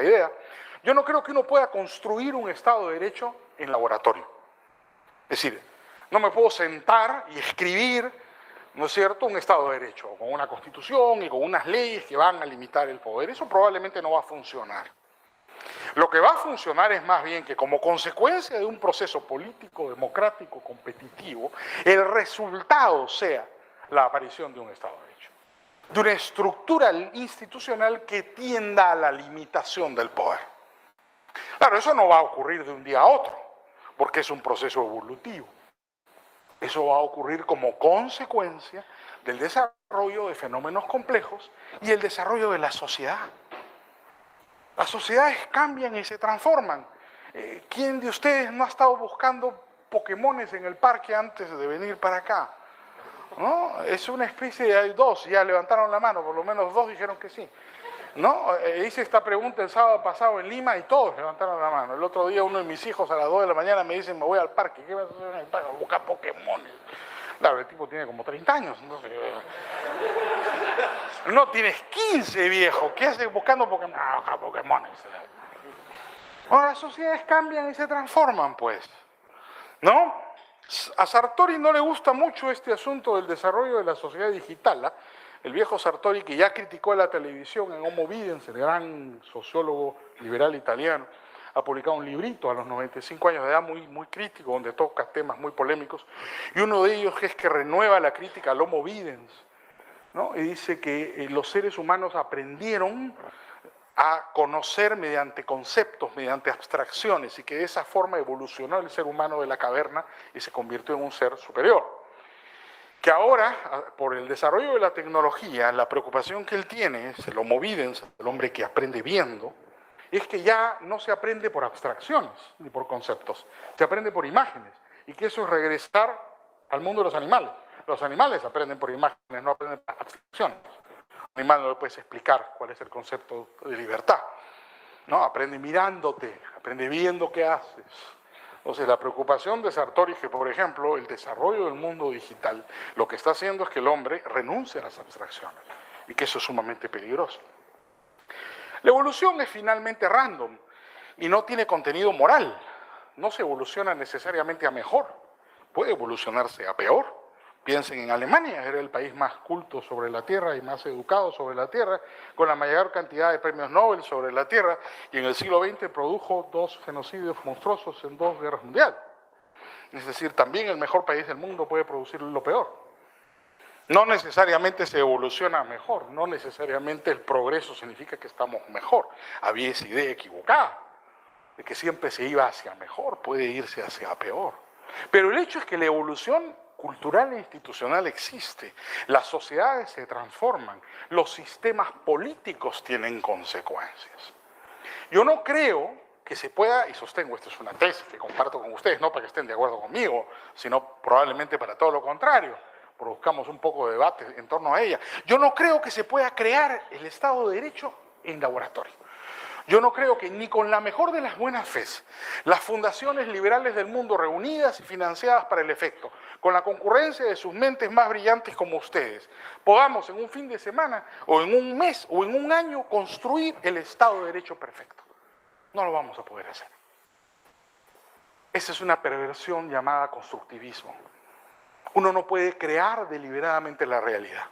idea. Yo no creo que uno pueda construir un Estado de Derecho en laboratorio. Es decir, no me puedo sentar y escribir, ¿no es cierto?, un Estado de Derecho, con una constitución y con unas leyes que van a limitar el poder. Eso probablemente no va a funcionar. Lo que va a funcionar es más bien que como consecuencia de un proceso político, democrático, competitivo, el resultado sea la aparición de un Estado de Derecho, de una estructura institucional que tienda a la limitación del poder. Claro, eso no va a ocurrir de un día a otro, porque es un proceso evolutivo. Eso va a ocurrir como consecuencia del desarrollo de fenómenos complejos y el desarrollo de la sociedad. Las sociedades cambian y se transforman. ¿Quién de ustedes no ha estado buscando Pokémones en el parque antes de venir para acá? ¿No? Es una especie de... Hay dos, ya levantaron la mano, por lo menos dos dijeron que sí. ¿No? Hice esta pregunta el sábado pasado en Lima y todos levantaron la mano. El otro día uno de mis hijos a las 2 de la mañana me dice, me voy al parque. ¿Qué vas a hacer en el parque? A buscar Pokémones. Claro, el tipo tiene como 30 años. No, tienes 15, viejo. ¿Qué haces buscando Pokémon? Ah, Pokémones. Bueno, las sociedades cambian y se transforman, pues. ¿No? A Sartori no le gusta mucho este asunto del desarrollo de la sociedad digital, ¿ah? El viejo Sartori, que ya criticó a la televisión en Homo Videns, el gran sociólogo liberal italiano, ha publicado un librito a los 95 años de edad muy crítico, donde toca temas muy polémicos, y uno de ellos es que renueva la crítica al Homo Videns, ¿no? Y dice que los seres humanos aprendieron a conocer mediante conceptos, mediante abstracciones, y que de esa forma evolucionó el ser humano de la caverna y se convirtió en un ser superior. Que ahora, por el desarrollo de la tecnología, la preocupación que él tiene, es el Homo Videns, el hombre que aprende viendo, es que ya no se aprende por abstracciones ni por conceptos, se aprende por imágenes, y que eso es regresar al mundo de los animales. Los animales aprenden por imágenes, no aprenden por abstracciones. Un animal no le puedes explicar cuál es el concepto de libertad, ¿no? Aprende mirándote, aprende viendo qué haces. Entonces, la preocupación de Sartori es que, por ejemplo, el desarrollo del mundo digital, lo que está haciendo es que el hombre renuncie a las abstracciones, y que eso es sumamente peligroso. La evolución es finalmente random y no tiene contenido moral. No se evoluciona necesariamente a mejor, puede evolucionarse a peor. Piensen en Alemania, era el país más culto sobre la Tierra y más educado sobre la Tierra, con la mayor cantidad de premios Nobel sobre la Tierra, y en el siglo XX produjo 2 genocidios monstruosos en 2 guerras mundiales. Es decir, también el mejor país del mundo puede producir lo peor. No necesariamente se evoluciona mejor, no necesariamente el progreso significa que estamos mejor. Había esa idea equivocada de que siempre se iba hacia mejor, puede irse hacia peor. Pero el hecho es que la evolución cultural e institucional existe, las sociedades se transforman, los sistemas políticos tienen consecuencias. Yo no creo que se pueda, y sostengo, esto es una tesis que comparto con ustedes, no para que estén de acuerdo conmigo, sino probablemente para todo lo contrario, produzcamos un poco de debate en torno a ella. Yo no creo que se pueda crear el Estado de Derecho en laboratorio. Yo no creo que ni con la mejor de las buenas fes, las fundaciones liberales del mundo reunidas y financiadas para el efecto, con la concurrencia de sus mentes más brillantes como ustedes, podamos en un fin de semana, o en un mes, o en un año, construir el Estado de Derecho perfecto. No lo vamos a poder hacer. Esa es una perversión llamada constructivismo. Uno no puede crear deliberadamente la realidad.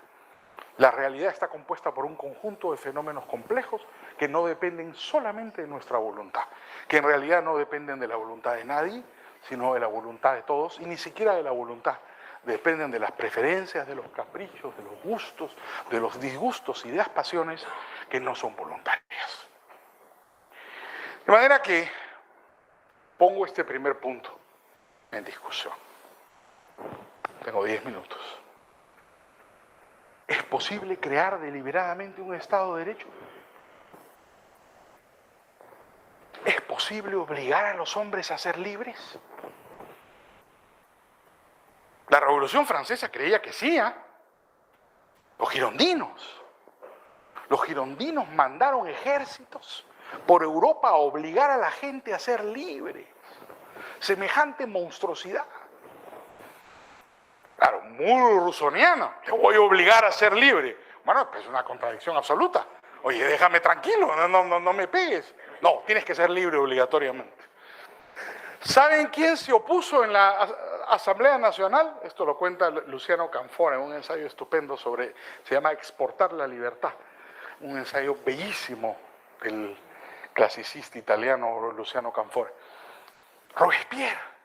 La realidad está compuesta por un conjunto de fenómenos complejos que no dependen solamente de nuestra voluntad, que en realidad no dependen de la voluntad de nadie, sino de la voluntad de todos, y ni siquiera de la voluntad. Dependen de las preferencias, de los caprichos, de los gustos, de los disgustos y de las pasiones que no son voluntarias. De manera que pongo este primer punto en discusión. Tengo 10 minutos. ¿Es posible crear deliberadamente un Estado de Derecho? ¿Es posible obligar a los hombres a ser libres? La Revolución Francesa creía que sí, ¿eh? Los girondinos mandaron ejércitos por Europa a obligar a la gente a ser libres. Semejante monstruosidad. Claro, muy rusoniana, te voy a obligar a ser libre. Bueno, pues es una contradicción absoluta. Oye, déjame tranquilo, no me pegues. No, tienes que ser libre obligatoriamente. ¿Saben quién se opuso en la Asamblea Nacional? Esto lo cuenta Luciano Canfora en un ensayo estupendo sobre, se llama Exportar la libertad. Un ensayo bellísimo del clasicista italiano Luciano Canfora. Robespierre.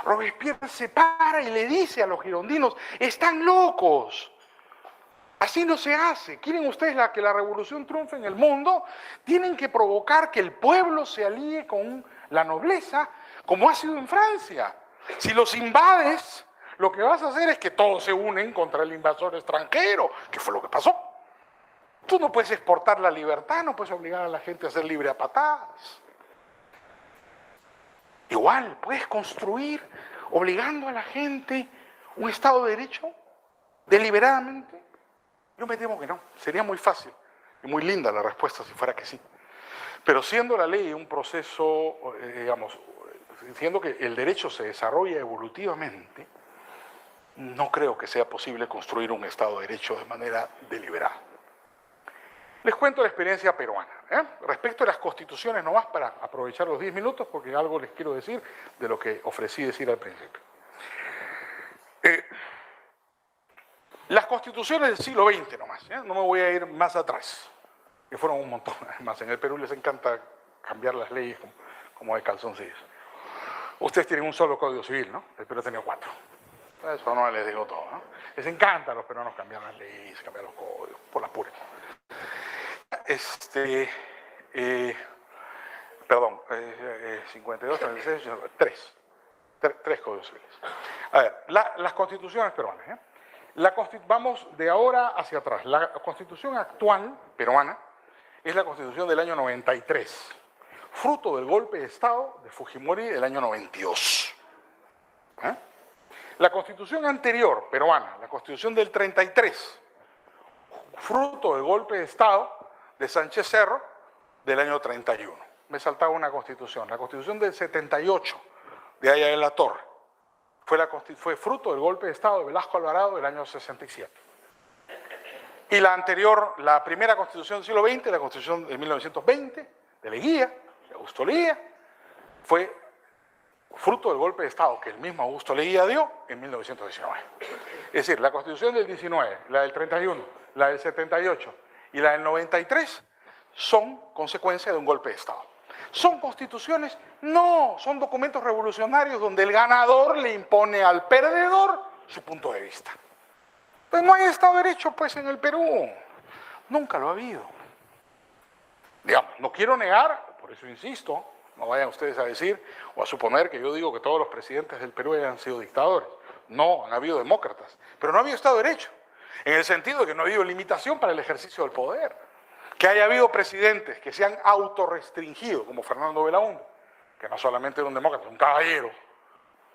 Robespierre se para y le dice a los girondinos, están locos, así no se hace. ¿Quieren ustedes que la revolución triunfe en el mundo? Tienen que provocar que el pueblo se alíe con la nobleza, como ha sido en Francia. Si los invades, lo que vas a hacer es que todos se unen contra el invasor extranjero, que fue lo que pasó. Tú no puedes exportar la libertad, no puedes obligar a la gente a ser libre a patadas. Igual, puedes construir, obligando a la gente, un Estado de Derecho, deliberadamente. Yo me temo que no, sería muy fácil y muy linda la respuesta si fuera que sí. Pero siendo la ley un proceso, digamos, siendo que el derecho se desarrolla evolutivamente, no creo que sea posible construir un Estado de Derecho de manera deliberada. Les cuento la experiencia peruana. Respecto a las constituciones, nomás para aprovechar los 10 minutos, porque algo les quiero decir de lo que ofrecí decir al principio. Las constituciones del siglo XX nomás, no me voy a ir más atrás, que fueron un montón. Además, en el Perú les encanta cambiar las leyes como de calzoncillos. Ustedes tienen un solo código civil, ¿no? El Perú tenía 4. Eso no les digo todo, ¿no? Les encanta a los peruanos cambiar las leyes, cambiar los códigos, por las puras. Perdón, 52, 36, 3 códigos civiles. A ver, las constituciones peruanas, vamos de ahora hacia atrás. La constitución actual peruana es la constitución del año 93, fruto del golpe de Estado de Fujimori del año 92. La constitución anterior peruana, la constitución del 33, fruto del golpe de Estado de Sánchez Cerro del año 31. Me saltaba una constitución, la constitución del 78 de Aya de la Torre. Fue fruto del golpe de Estado de Velasco Alvarado del año 67. Y la anterior, la primera constitución del siglo XX, la constitución de 1920, de Leguía, de Augusto Leguía, fue fruto del golpe de Estado que el mismo Augusto Leguía dio en 1919. Es decir, la constitución del 19, la del 31, la del 78 y la del 93 son consecuencia de un golpe de Estado. ¿Son constituciones? No, son documentos revolucionarios donde el ganador le impone al perdedor su punto de vista. Pues no hay Estado de Derecho, pues, en el Perú. Nunca lo ha habido. Digamos, no quiero negar, por eso insisto, no vayan ustedes a decir o a suponer que yo digo que todos los presidentes del Perú hayan sido dictadores. No, han habido demócratas, pero no ha habido Estado de Derecho, en el sentido de que no ha habido limitación para el ejercicio del poder. Que haya habido presidentes que se han autorrestringido, como Fernando Belaúnde, que no solamente era un demócrata, un caballero,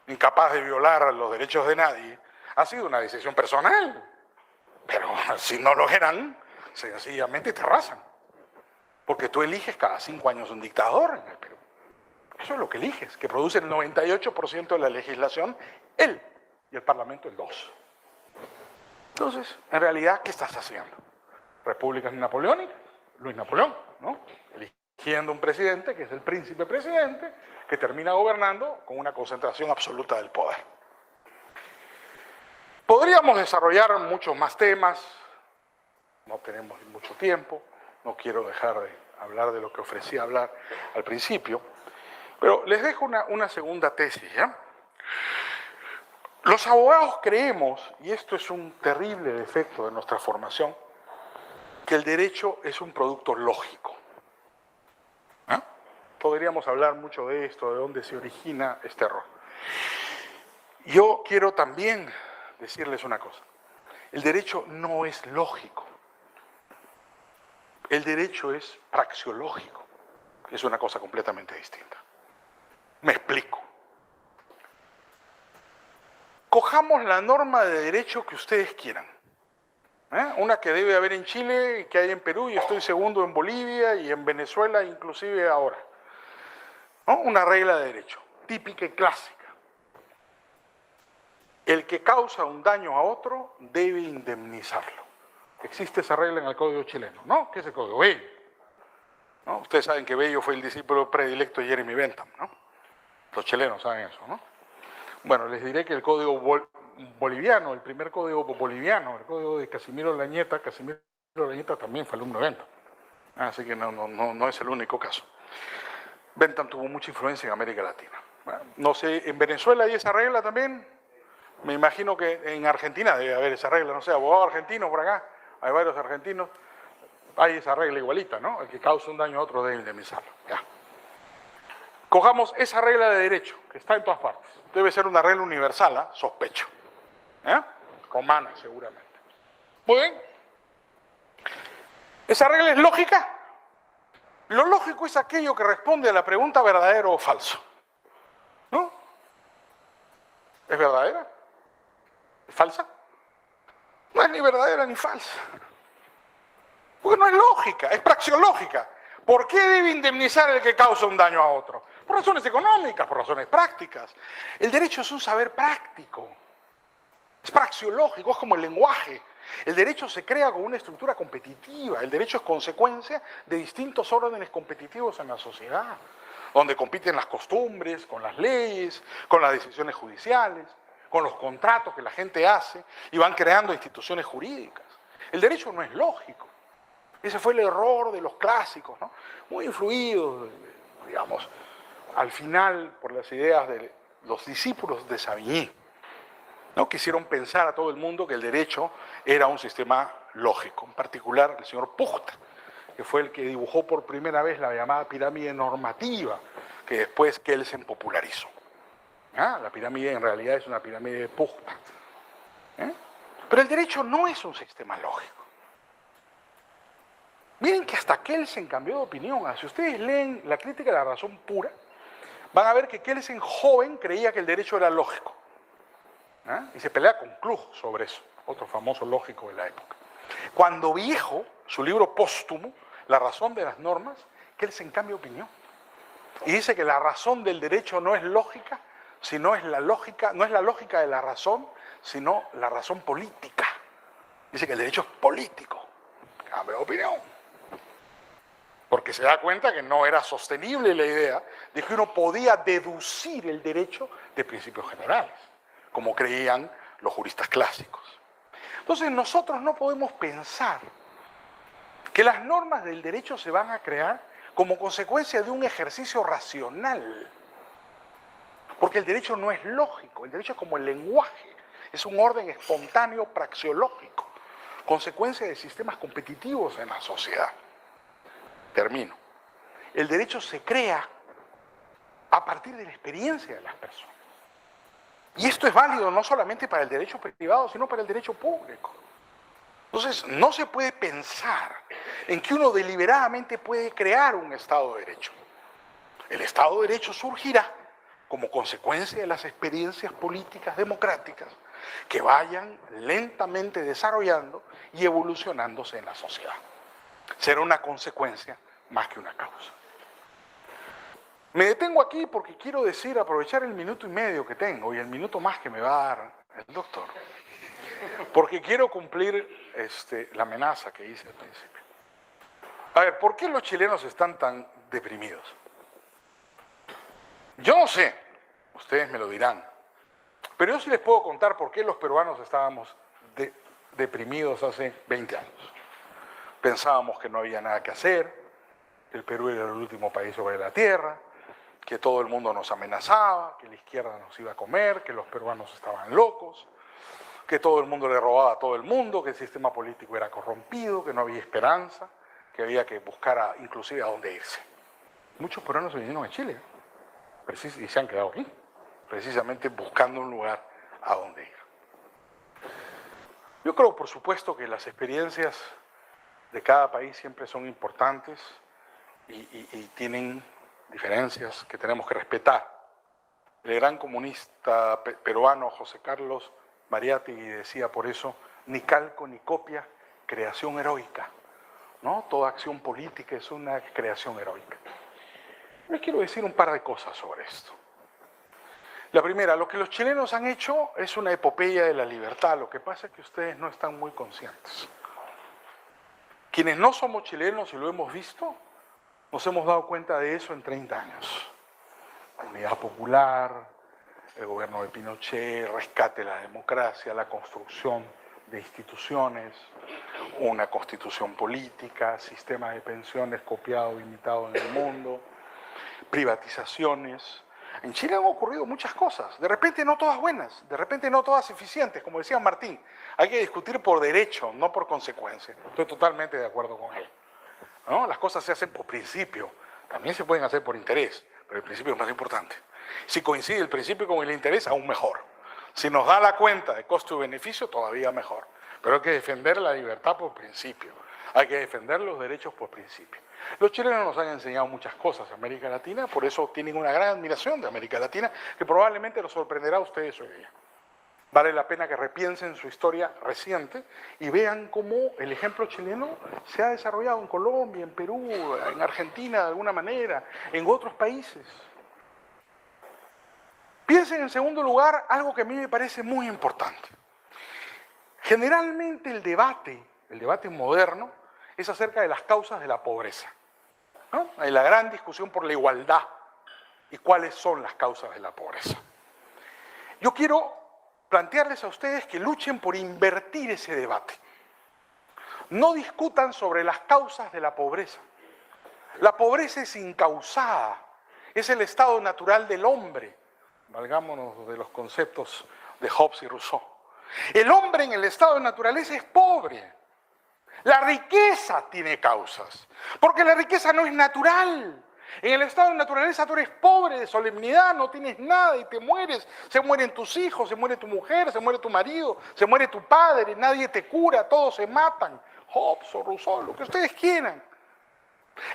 incapaz de violar los derechos de nadie, ha sido una decisión personal. Pero si no lo eran, sencillamente te arrasan. Porque tú eliges cada 5 años un dictador en el Perú. Eso es lo que eliges, que produce el 98% de la legislación, él, y el Parlamento el 2%. Entonces, en realidad, ¿qué estás haciendo? Repúblicas napoleónicas, Luis Napoleón, ¿no? Eligiendo un presidente que es el príncipe presidente, que termina gobernando con una concentración absoluta del poder. Podríamos desarrollar muchos más temas, no tenemos mucho tiempo, no quiero dejar de hablar de lo que ofrecí hablar al principio, pero les dejo una segunda tesis, ¿ya? Los abogados creemos, y esto es un terrible defecto de nuestra formación, que el derecho es un producto lógico. Podríamos hablar mucho de esto, de dónde se origina este error. Yo quiero también decirles una cosa. El derecho no es lógico. El derecho es praxeológico. Es una cosa completamente distinta. Me explico. Cojamos la norma de derecho que ustedes quieran. Una que debe haber en Chile, que hay en Perú, y estoy segundo en Bolivia y en Venezuela, inclusive ahora. ¿No? Una regla de derecho, típica y clásica. El que causa un daño a otro debe indemnizarlo. Existe esa regla en el Código chileno, ¿no? ¿Qué es el Código Bello? ¿No? Ustedes saben que Bello fue el discípulo predilecto de Jeremy Bentham, ¿no? Los chilenos saben eso, ¿no? Bueno, les diré que el Código boliviano, el primer Código boliviano, el Código de Casimiro Lañeta también fue alumno de Bentham. Así que no es el único caso. Bentham tuvo mucha influencia en América Latina. No sé, ¿en Venezuela hay esa regla también? Me imagino que en Argentina debe haber esa regla, no sé, abogado argentino por acá, hay varios argentinos, hay esa regla igualita, ¿no? El que causa un daño a otro debe indemnizarlo. Ya. Cojamos esa regla de derecho, que está en todas partes. Debe ser una regla universal, sospecho. Romana, seguramente. Muy bien. ¿Esa regla es lógica? Lo lógico es aquello que responde a la pregunta verdadero o falso. ¿No? ¿Es verdadera? ¿Es falsa? No es ni verdadera ni falsa. Porque no es lógica, es praxeológica. ¿Por qué debe indemnizar el que causa un daño a otro? Por razones económicas, por razones prácticas. El derecho es un saber práctico. Es praxeológico, es como el lenguaje. El derecho se crea con una estructura competitiva. El derecho es consecuencia de distintos órdenes competitivos en la sociedad, donde compiten las costumbres, con las leyes, con las decisiones judiciales, con los contratos que la gente hace y van creando instituciones jurídicas. El derecho no es lógico. Ese fue el error de los clásicos, ¿no? Muy influidos, digamos, al final por las ideas de los discípulos de Savigny. No quisieron pensar a todo el mundo que el derecho era un sistema lógico, en particular el señor Pucht, que fue el que dibujó por primera vez la llamada pirámide normativa, que después Kelsen popularizó. La pirámide en realidad es una pirámide de Pucht. Pero el derecho no es un sistema lógico. Miren que hasta Kelsen cambió de opinión. Si ustedes leen la crítica de la razón pura, van a ver que Kelsen joven creía que el derecho era lógico. Y se pelea con Klug sobre eso, otro famoso lógico de la época. Cuando viejo, su libro póstumo, La razón de las normas, Kelsen cambia de opinión. Y dice que la razón del derecho no es lógica, no es la lógica de la razón, sino la razón política. Dice que el derecho es político. Cambia de opinión. Porque se da cuenta que no era sostenible la idea de que uno podía deducir el derecho de principios generales, como creían los juristas clásicos. Entonces nosotros no podemos pensar que las normas del derecho se van a crear como consecuencia de un ejercicio racional. Porque el derecho no es lógico, el derecho es como el lenguaje, es un orden espontáneo praxeológico, consecuencia de sistemas competitivos en la sociedad. Termino. El derecho se crea a partir de la experiencia de las personas. Y esto es válido no solamente para el derecho privado, sino para el derecho público. Entonces, no se puede pensar en que uno deliberadamente puede crear un Estado de Derecho. El Estado de Derecho surgirá como consecuencia de las experiencias políticas democráticas que vayan lentamente desarrollando y evolucionándose en la sociedad. Será una consecuencia más que una causa. Me detengo aquí porque quiero aprovechar el minuto y medio que tengo y el minuto más que me va a dar el doctor, porque quiero cumplir la amenaza que hice al principio. A ver, ¿por qué los chilenos están tan deprimidos? Yo no sé, ustedes me lo dirán, pero yo sí les puedo contar por qué los peruanos estábamos deprimidos hace 20 años. Pensábamos que no había nada que hacer, que el Perú era el último país sobre la tierra, que todo el mundo nos amenazaba, que la izquierda nos iba a comer, que los peruanos estaban locos, que todo el mundo le robaba a todo el mundo, que el sistema político era corrompido, que no había esperanza, que había que buscar inclusive a dónde irse. Muchos peruanos se vinieron a Chile y se han quedado aquí, precisamente buscando un lugar a dónde ir. Yo creo, por supuesto, que las experiencias de cada país siempre son importantes y tienen diferencias que tenemos que respetar. El gran comunista peruano José Carlos Mariátegui decía por eso, ni calco ni copia, creación heroica. ¿No? Toda acción política es una creación heroica. Les quiero decir un par de cosas sobre esto. La primera, lo que los chilenos han hecho es una epopeya de la libertad. Lo que pasa es que ustedes no están muy conscientes. Quienes no somos chilenos y lo hemos visto, nos hemos dado cuenta de eso en 30 años. Unidad popular, el gobierno de Pinochet, el rescate de la democracia, la construcción de instituciones, una constitución política, sistema de pensiones copiado e imitado en el mundo, privatizaciones. En Chile han ocurrido muchas cosas, de repente no todas buenas, de repente no todas eficientes, como decía Martín. Hay que discutir por derecho, no por consecuencia. Estoy totalmente de acuerdo con él. ¿No? Las cosas se hacen por principio, también se pueden hacer por interés, pero el principio es más importante. Si coincide el principio con el interés, aún mejor. Si nos da la cuenta de costo y beneficio, todavía mejor. Pero hay que defender la libertad por principio, hay que defender los derechos por principio. Los chilenos nos han enseñado muchas cosas en América Latina, por eso tienen una gran admiración de América Latina, que probablemente los sorprenderá a ustedes hoy día. Vale la pena que repiensen su historia reciente y vean cómo el ejemplo chileno se ha desarrollado en Colombia, en Perú, en Argentina de alguna manera, en otros países. Piensen en segundo lugar algo que a mí me parece muy importante. Generalmente el debate moderno, es acerca de las causas de la pobreza, ¿no? Hay la gran discusión por la igualdad y cuáles son las causas de la pobreza. Yo quiero plantearles a ustedes que luchen por invertir ese debate. No discutan sobre las causas de la pobreza. La pobreza es incausada, es el estado natural del hombre. Valgámonos de los conceptos de Hobbes y Rousseau. El hombre en el estado de naturaleza es pobre. La riqueza tiene causas, porque la riqueza no es natural. En el estado de naturaleza tú eres pobre de solemnidad, no tienes nada y te mueres. Se mueren tus hijos, se muere tu mujer, se muere tu marido, se muere tu padre, nadie te cura, todos se matan. Hobbes o Rousseau, lo que ustedes quieran.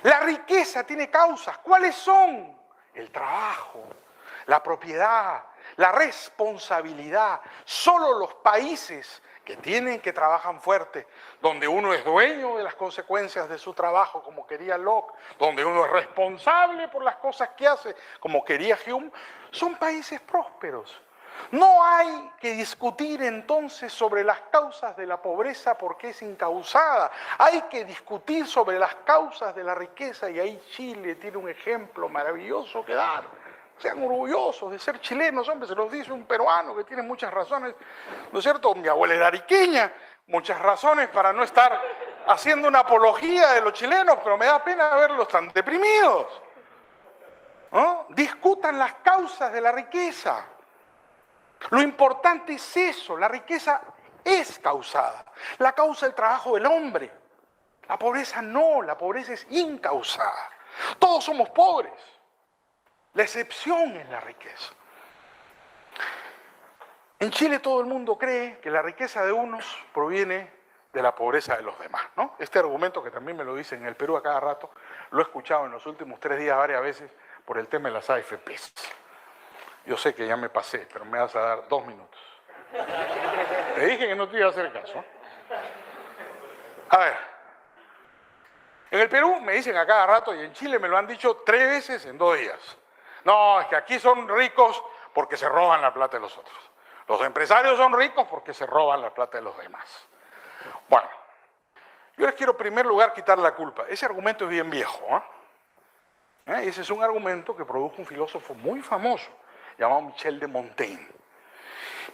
La riqueza tiene causas. ¿Cuáles son? El trabajo, la propiedad, la responsabilidad. Solo los países que trabajan fuerte, donde uno es dueño de las consecuencias de su trabajo, como quería Locke, donde uno es responsable por las cosas que hace, como quería Hume, son países prósperos. No hay que discutir entonces sobre las causas de la pobreza porque es incausada. Hay que discutir sobre las causas de la riqueza, y ahí Chile tiene un ejemplo maravilloso que dar. Sean orgullosos de ser chilenos, hombre, se los dice un peruano que tiene muchas razones, ¿no es cierto? Mi abuela era ariqueña, muchas razones para no estar haciendo una apología de los chilenos, pero me da pena verlos tan deprimidos, ¿no? Discutan las causas de la riqueza. Lo importante es eso, la riqueza es causada. La causa del trabajo del hombre. La pobreza no, la pobreza es incausada. Todos somos pobres. La excepción es la riqueza. En Chile todo el mundo cree que la riqueza de unos proviene de la pobreza de los demás, ¿no? Este argumento, que también me lo dicen en el Perú a cada rato, lo he escuchado en los últimos 3 días varias veces por el tema de las AFPs. Yo sé que ya me pasé, pero me vas a dar 2 minutos. Te dije que no te iba a hacer caso. A ver, en el Perú me dicen a cada rato, y en Chile me lo han dicho 3 veces en 2 días. No, es que aquí son ricos porque se roban la plata de los otros. Los empresarios son ricos porque se roban la plata de los demás. Bueno, yo les quiero en primer lugar quitar la culpa. Ese argumento es bien viejo, ¿eh? Ese es un argumento que produjo un filósofo muy famoso llamado Michel de Montaigne.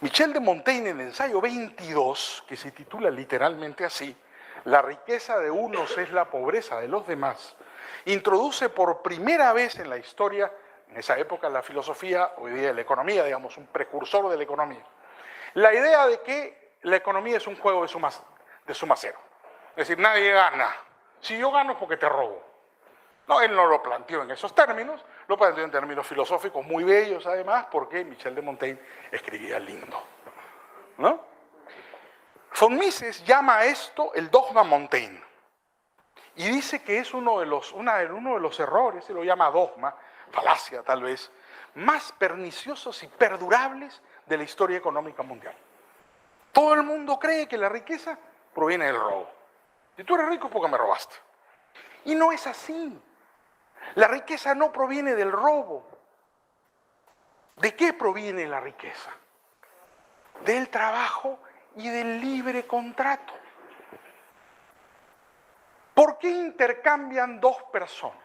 Michel de Montaigne, en el ensayo 22, que se titula literalmente así, La riqueza de unos es la pobreza de los demás, introduce por primera vez en la historia, en esa época la filosofía, hoy día la economía, digamos, un precursor de la economía, la idea de que la economía es un juego de suma cero. Es decir, nadie gana. Si yo gano es porque te robo. No, él no lo planteó en esos términos, lo planteó en términos filosóficos muy bellos además, porque Michel de Montaigne escribía lindo, ¿no? Von Mises llama a esto el dogma Montaigne y dice que es uno de los errores, se lo llama dogma, falacia tal vez, más perniciosos y perdurables de la historia económica mundial. Todo el mundo cree que la riqueza proviene del robo. Si tú eres rico es porque me robaste. Y no es así. La riqueza no proviene del robo. ¿De qué proviene la riqueza? Del trabajo y del libre contrato. ¿Por qué intercambian 2 personas?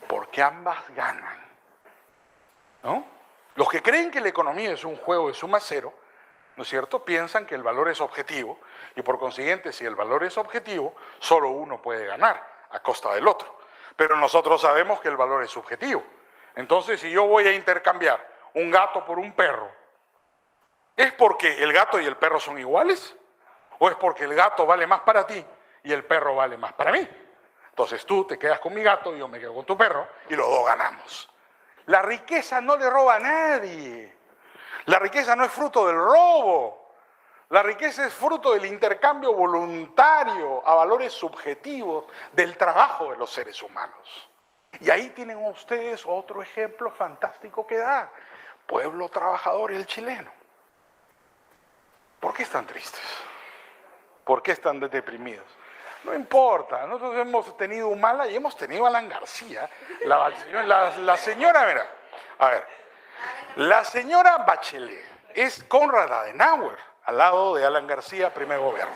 Porque ambas ganan, ¿no? Los que creen que la economía es un juego de suma cero, ¿no es cierto?, piensan que el valor es objetivo y por consiguiente, si el valor es objetivo, solo uno puede ganar a costa del otro. Pero nosotros sabemos que el valor es subjetivo. Entonces, si yo voy a intercambiar un gato por un perro, ¿es porque el gato y el perro son iguales? ¿O es porque el gato vale más para ti y el perro vale más para mí? Entonces tú te quedas con mi gato y yo me quedo con tu perro y los dos ganamos. La riqueza no le roba a nadie. La riqueza no es fruto del robo. La riqueza es fruto del intercambio voluntario a valores subjetivos del trabajo de los seres humanos. Y ahí tienen ustedes otro ejemplo fantástico que dar. Pueblo trabajador y el chileno. ¿Por qué están tristes? ¿Por qué están deprimidos? No importa, nosotros hemos tenido Humala y hemos tenido a Alan García. La señora, mira, a ver, la señora Bachelet es Konrad Adenauer. al lado de Alan García, primer gobierno.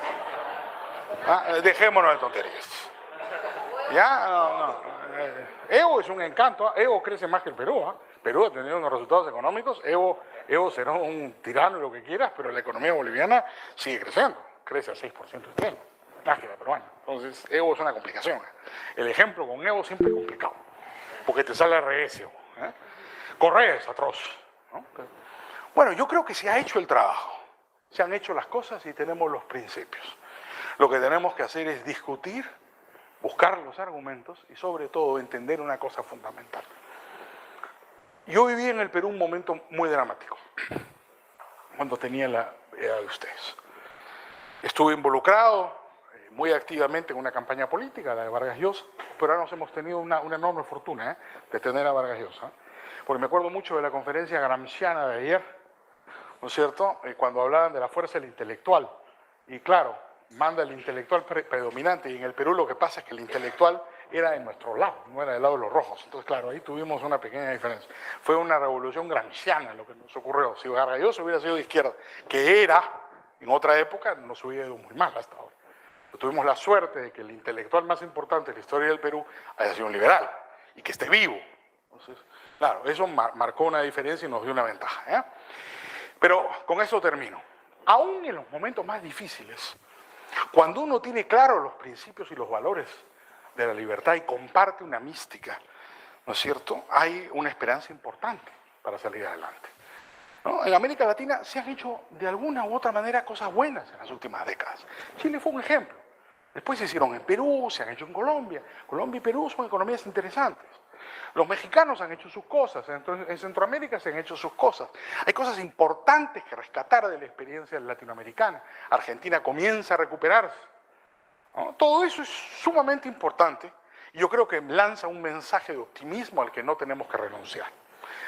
Dejémonos de tonterías. ¿Ya? No. Evo es un encanto. Evo crece más que el Perú. Perú ha tenido unos resultados económicos. Evo será un tirano y lo que quieras, pero la economía boliviana sigue creciendo. Crece al 6% este año. Más que la peruana. Entonces, Evo es una complicación. El ejemplo con Evo siempre es complicado. Porque te sale recio. Correa es atroz. ¿No? Bueno, yo creo que se ha hecho el trabajo. Se han hecho las cosas y tenemos los principios. Lo que tenemos que hacer es discutir, buscar los argumentos y sobre todo entender una cosa fundamental. Yo viví en el Perú un momento muy dramático, cuando tenía la edad de ustedes. Estuve involucrado muy activamente en una campaña política, la de Vargas Llosa, pero ahora nos hemos tenido una enorme fortuna de tener a Vargas Llosa. Porque me acuerdo mucho de la conferencia gramsciana de ayer, ¿no es cierto?, cuando hablaban de la fuerza del intelectual. Y claro, manda el intelectual predominante, y en el Perú lo que pasa es que el intelectual era de nuestro lado, no era del lado de los rojos. Entonces, claro, ahí tuvimos una pequeña diferencia. Fue una revolución gramsciana lo que nos ocurrió. Si Vargas Llosa hubiera sido de izquierda, que era, en otra época, nos hubiera ido muy mal hasta ahora. Pero tuvimos la suerte de que el intelectual más importante de la historia del Perú haya sido un liberal, y que esté vivo. Entonces, claro, eso marcó una diferencia y nos dio una ventaja. Pero con eso termino. Aún en los momentos más difíciles, cuando uno tiene claros los principios y los valores de la libertad y comparte una mística, ¿no es cierto?, hay una esperanza importante para salir adelante. ¿No? En América Latina se han hecho de alguna u otra manera cosas buenas en las últimas décadas. Chile fue un ejemplo. Después se hicieron en Perú, se han hecho en Colombia. Colombia y Perú son economías interesantes. Los mexicanos han hecho sus cosas, en Centroamérica se han hecho sus cosas. Hay cosas importantes que rescatar de la experiencia latinoamericana. Argentina comienza a recuperarse, ¿no? Todo eso es sumamente importante y yo creo que lanza un mensaje de optimismo al que no tenemos que renunciar.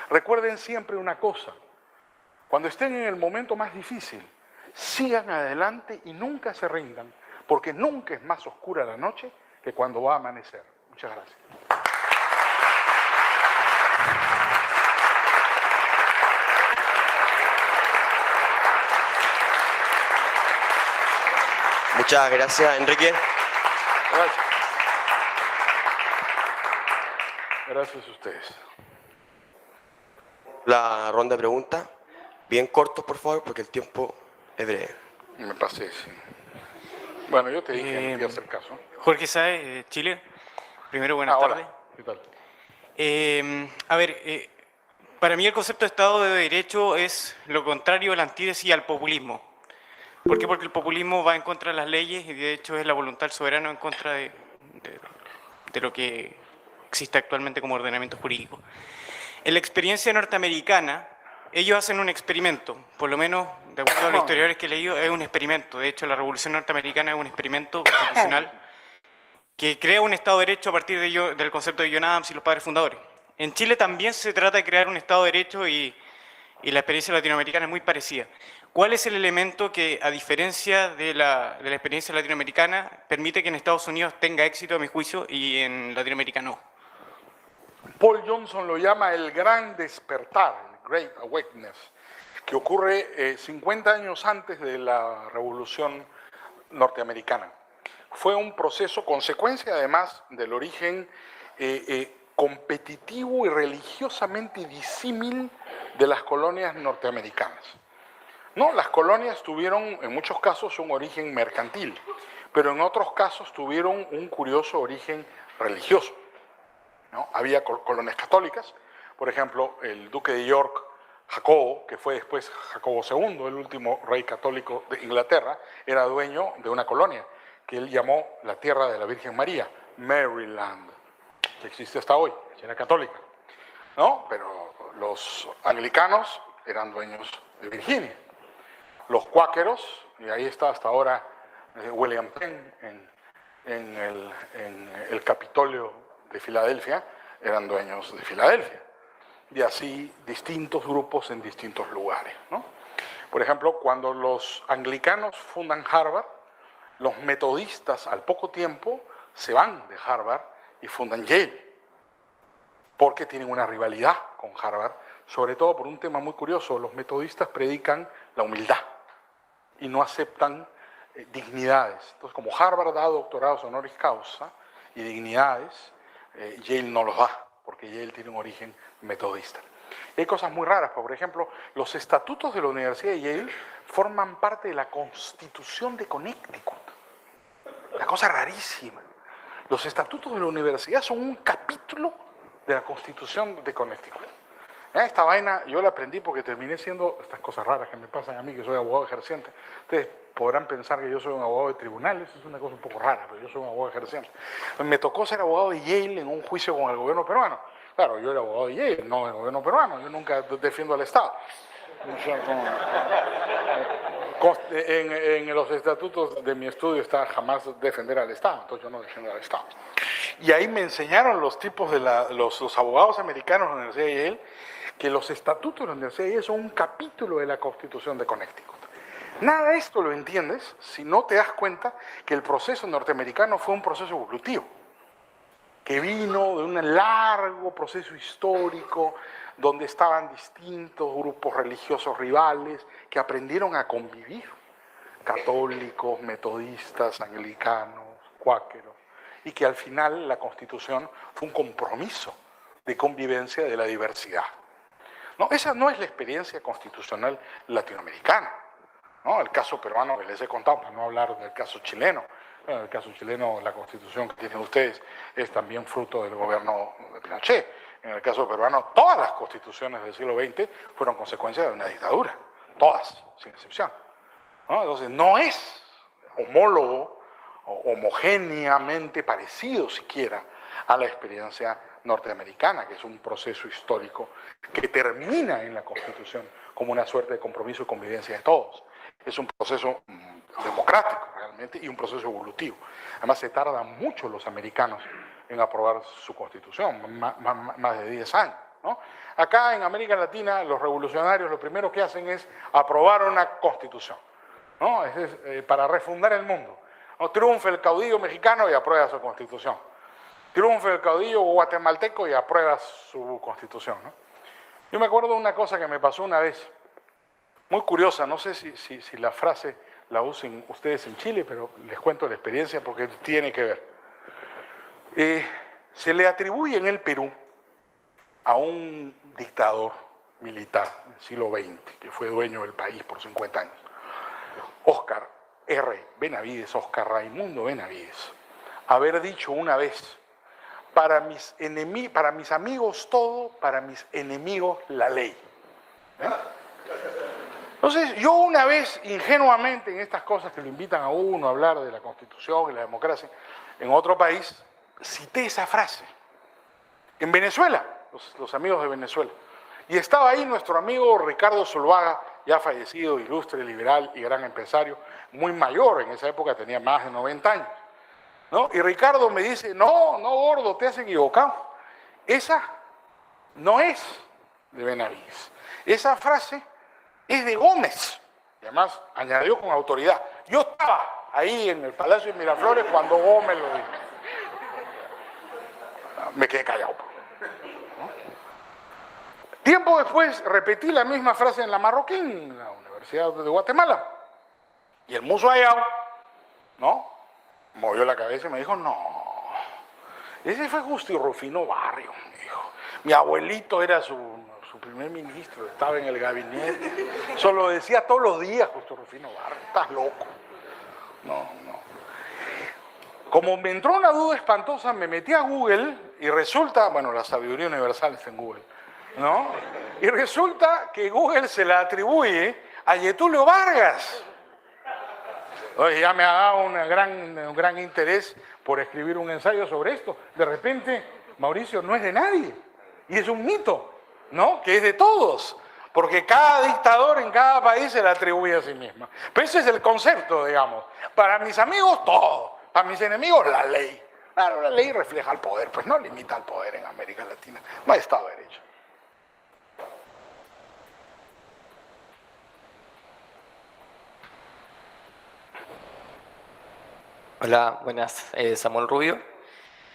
Recuerden siempre una cosa, cuando estén en el momento más difícil, sigan adelante y nunca se rindan, porque nunca es más oscura la noche que cuando va a amanecer. Muchas gracias. Muchas gracias, Enrique. Gracias. Gracias a ustedes. La ronda de preguntas, bien cortos por favor, porque el tiempo es breve. Me pasé, sí. Bueno, yo te dije que me iba a hacer caso. Jorge Sáez, Chile. Primero, buenas tardes. ¿Qué tal? Para mí el concepto de Estado de Derecho es lo contrario a la antítesis al populismo. ¿Por qué? Porque el populismo va en contra de las leyes y de hecho es la voluntad del soberano en contra de lo que existe actualmente como ordenamiento jurídico. En la experiencia norteamericana, ellos hacen un experimento, por lo menos de acuerdo a los historiadores que he leído, es un experimento. De hecho, la Revolución Norteamericana es un experimento constitucional que crea un Estado de Derecho a partir del concepto de John Adams y los padres fundadores. En Chile también se trata de crear un Estado de Derecho y la experiencia latinoamericana es muy parecida. ¿Cuál es el elemento que, a diferencia de la experiencia latinoamericana, permite que en Estados Unidos tenga éxito, a mi juicio, y en Latinoamérica no? Paul Johnson lo llama el gran despertar, el Great Awakeness, que ocurre 50 años antes de la Revolución Norteamericana. Fue un proceso, consecuencia además del origen competitivo y religiosamente disímil de las colonias norteamericanas. No, las colonias tuvieron en muchos casos un origen mercantil, pero en otros casos tuvieron un curioso origen religioso, ¿no? Había colonias católicas, por ejemplo, el duque de York, Jacobo, que fue después Jacobo II, el último rey católico de Inglaterra, era dueño de una colonia que él llamó la Tierra de la Virgen María, Maryland, que existe hasta hoy, que era católica, ¿no? Pero los anglicanos eran dueños de Virginia. Los cuáqueros, y ahí está hasta ahora William Penn en el Capitolio de Filadelfia, eran dueños de Filadelfia. Y así distintos grupos en distintos lugares, ¿no? Por ejemplo, cuando los anglicanos fundan Harvard, los metodistas al poco tiempo se van de Harvard y fundan Yale, porque tienen una rivalidad con Harvard, sobre todo por un tema muy curioso. Los metodistas predican la humildad y no aceptan dignidades. Entonces, como Harvard da doctorados honoris causa y dignidades, Yale no los da, porque Yale tiene un origen metodista. Y hay cosas muy raras, por ejemplo, los estatutos de la Universidad de Yale forman parte de la Constitución de Connecticut. Una cosa rarísima. Los estatutos de la universidad son un capítulo de la Constitución de Connecticut. Esta vaina yo la aprendí porque terminé siendo estas cosas raras que me pasan a mí, que soy abogado ejerciente. Ustedes podrán pensar que yo soy un abogado de tribunales, es una cosa un poco rara, pero yo soy un abogado ejerciente. Me tocó ser abogado de Yale en un juicio con el gobierno peruano. Claro, yo era abogado de Yale, no del gobierno peruano, yo nunca defiendo al Estado. En los estatutos de mi estudio está jamás defender al Estado, entonces yo no defiendo al Estado. Y ahí me enseñaron los tipos de los abogados americanos de la Universidad de Yale que los estatutos de la Universidad de Yale son un capítulo de la Constitución de Connecticut. Nada de esto lo entiendes si no te das cuenta que el proceso norteamericano fue un proceso evolutivo, que vino de un largo proceso histórico donde estaban distintos grupos religiosos rivales que aprendieron a convivir, católicos, metodistas, anglicanos, cuáqueros, y que al final la Constitución fue un compromiso de convivencia de la diversidad. No, esa no es la experiencia constitucional latinoamericana. ¿No? El caso peruano que les he contado, para no hablar del caso chileno. En el caso chileno, la Constitución que tienen ustedes es también fruto del gobierno de Pinochet. En el caso peruano, todas las constituciones del siglo XX fueron consecuencia de una dictadura. Todas, sin excepción. ¿No? Entonces, no es homólogo o homogéneamente parecido siquiera a la experiencia norteamericana, que es un proceso histórico que termina en la Constitución como una suerte de compromiso y convivencia de todos. Es un proceso democrático realmente y un proceso evolutivo. Además se tardan mucho los americanos en aprobar su Constitución, más de 10 años. ¿No? Acá en América Latina los revolucionarios lo primero que hacen es aprobar una Constitución, ¿no? Para refundar el mundo. ¿No? Triunfa el caudillo mexicano y aprueba su Constitución. Triunfa el caudillo guatemalteco y aprueba su Constitución. ¿No? Yo me acuerdo de una cosa que me pasó una vez, muy curiosa, no sé si la frase la usen ustedes en Chile, pero les cuento la experiencia porque tiene que ver. Se le atribuye en el Perú a un dictador militar del siglo XX, que fue dueño del país por 50 años, Óscar R. Benavides, Óscar Raimundo Benavides, haber dicho una vez: para mis amigos todo, para mis enemigos la ley. Entonces, yo una vez, ingenuamente, en estas cosas que lo invitan a uno a hablar de la Constitución y la democracia, en otro país, cité esa frase. En Venezuela, los amigos de Venezuela. Y estaba ahí nuestro amigo Ricardo Zuluaga, ya fallecido, ilustre, liberal y gran empresario, muy mayor, en esa época tenía más de 90 años. ¿No? Y Ricardo me dice: no, gordo, te has equivocado. Esa no es de Benavides. Esa frase es de Gómez. Y además añadió con autoridad: yo estaba ahí en el Palacio de Miraflores cuando Gómez lo dijo. Me quedé callado. ¿No? Tiempo después repetí la misma frase en la Marroquín, la Universidad de Guatemala. Y el Muso Ayao, ¿no?, movió la cabeza y me dijo: no, ese fue Justo y Rufino Barrio, me dijo. Mi abuelito era su primer ministro, estaba en el gabinete. Eso lo decía todos los días Justo Rufino Barrio. Estás loco. No. Como me entró una duda espantosa, me metí a Google y resulta, bueno, la sabiduría universal está en Google, ¿no? Y resulta que Google se la atribuye a Getulio Vargas. Oye, ya me ha dado un gran interés por escribir un ensayo sobre esto. De repente, Mauricio no es de nadie. Y es un mito, ¿no?, que es de todos. Porque cada dictador en cada país se la atribuye a sí mismo. Pero ese es el concepto, digamos. Para mis amigos, todo. Para mis enemigos, la ley. Claro, la ley refleja el poder, pues no limita el poder en América Latina. No hay Estado de Derecho. Hola, buenas, Samuel Rubio.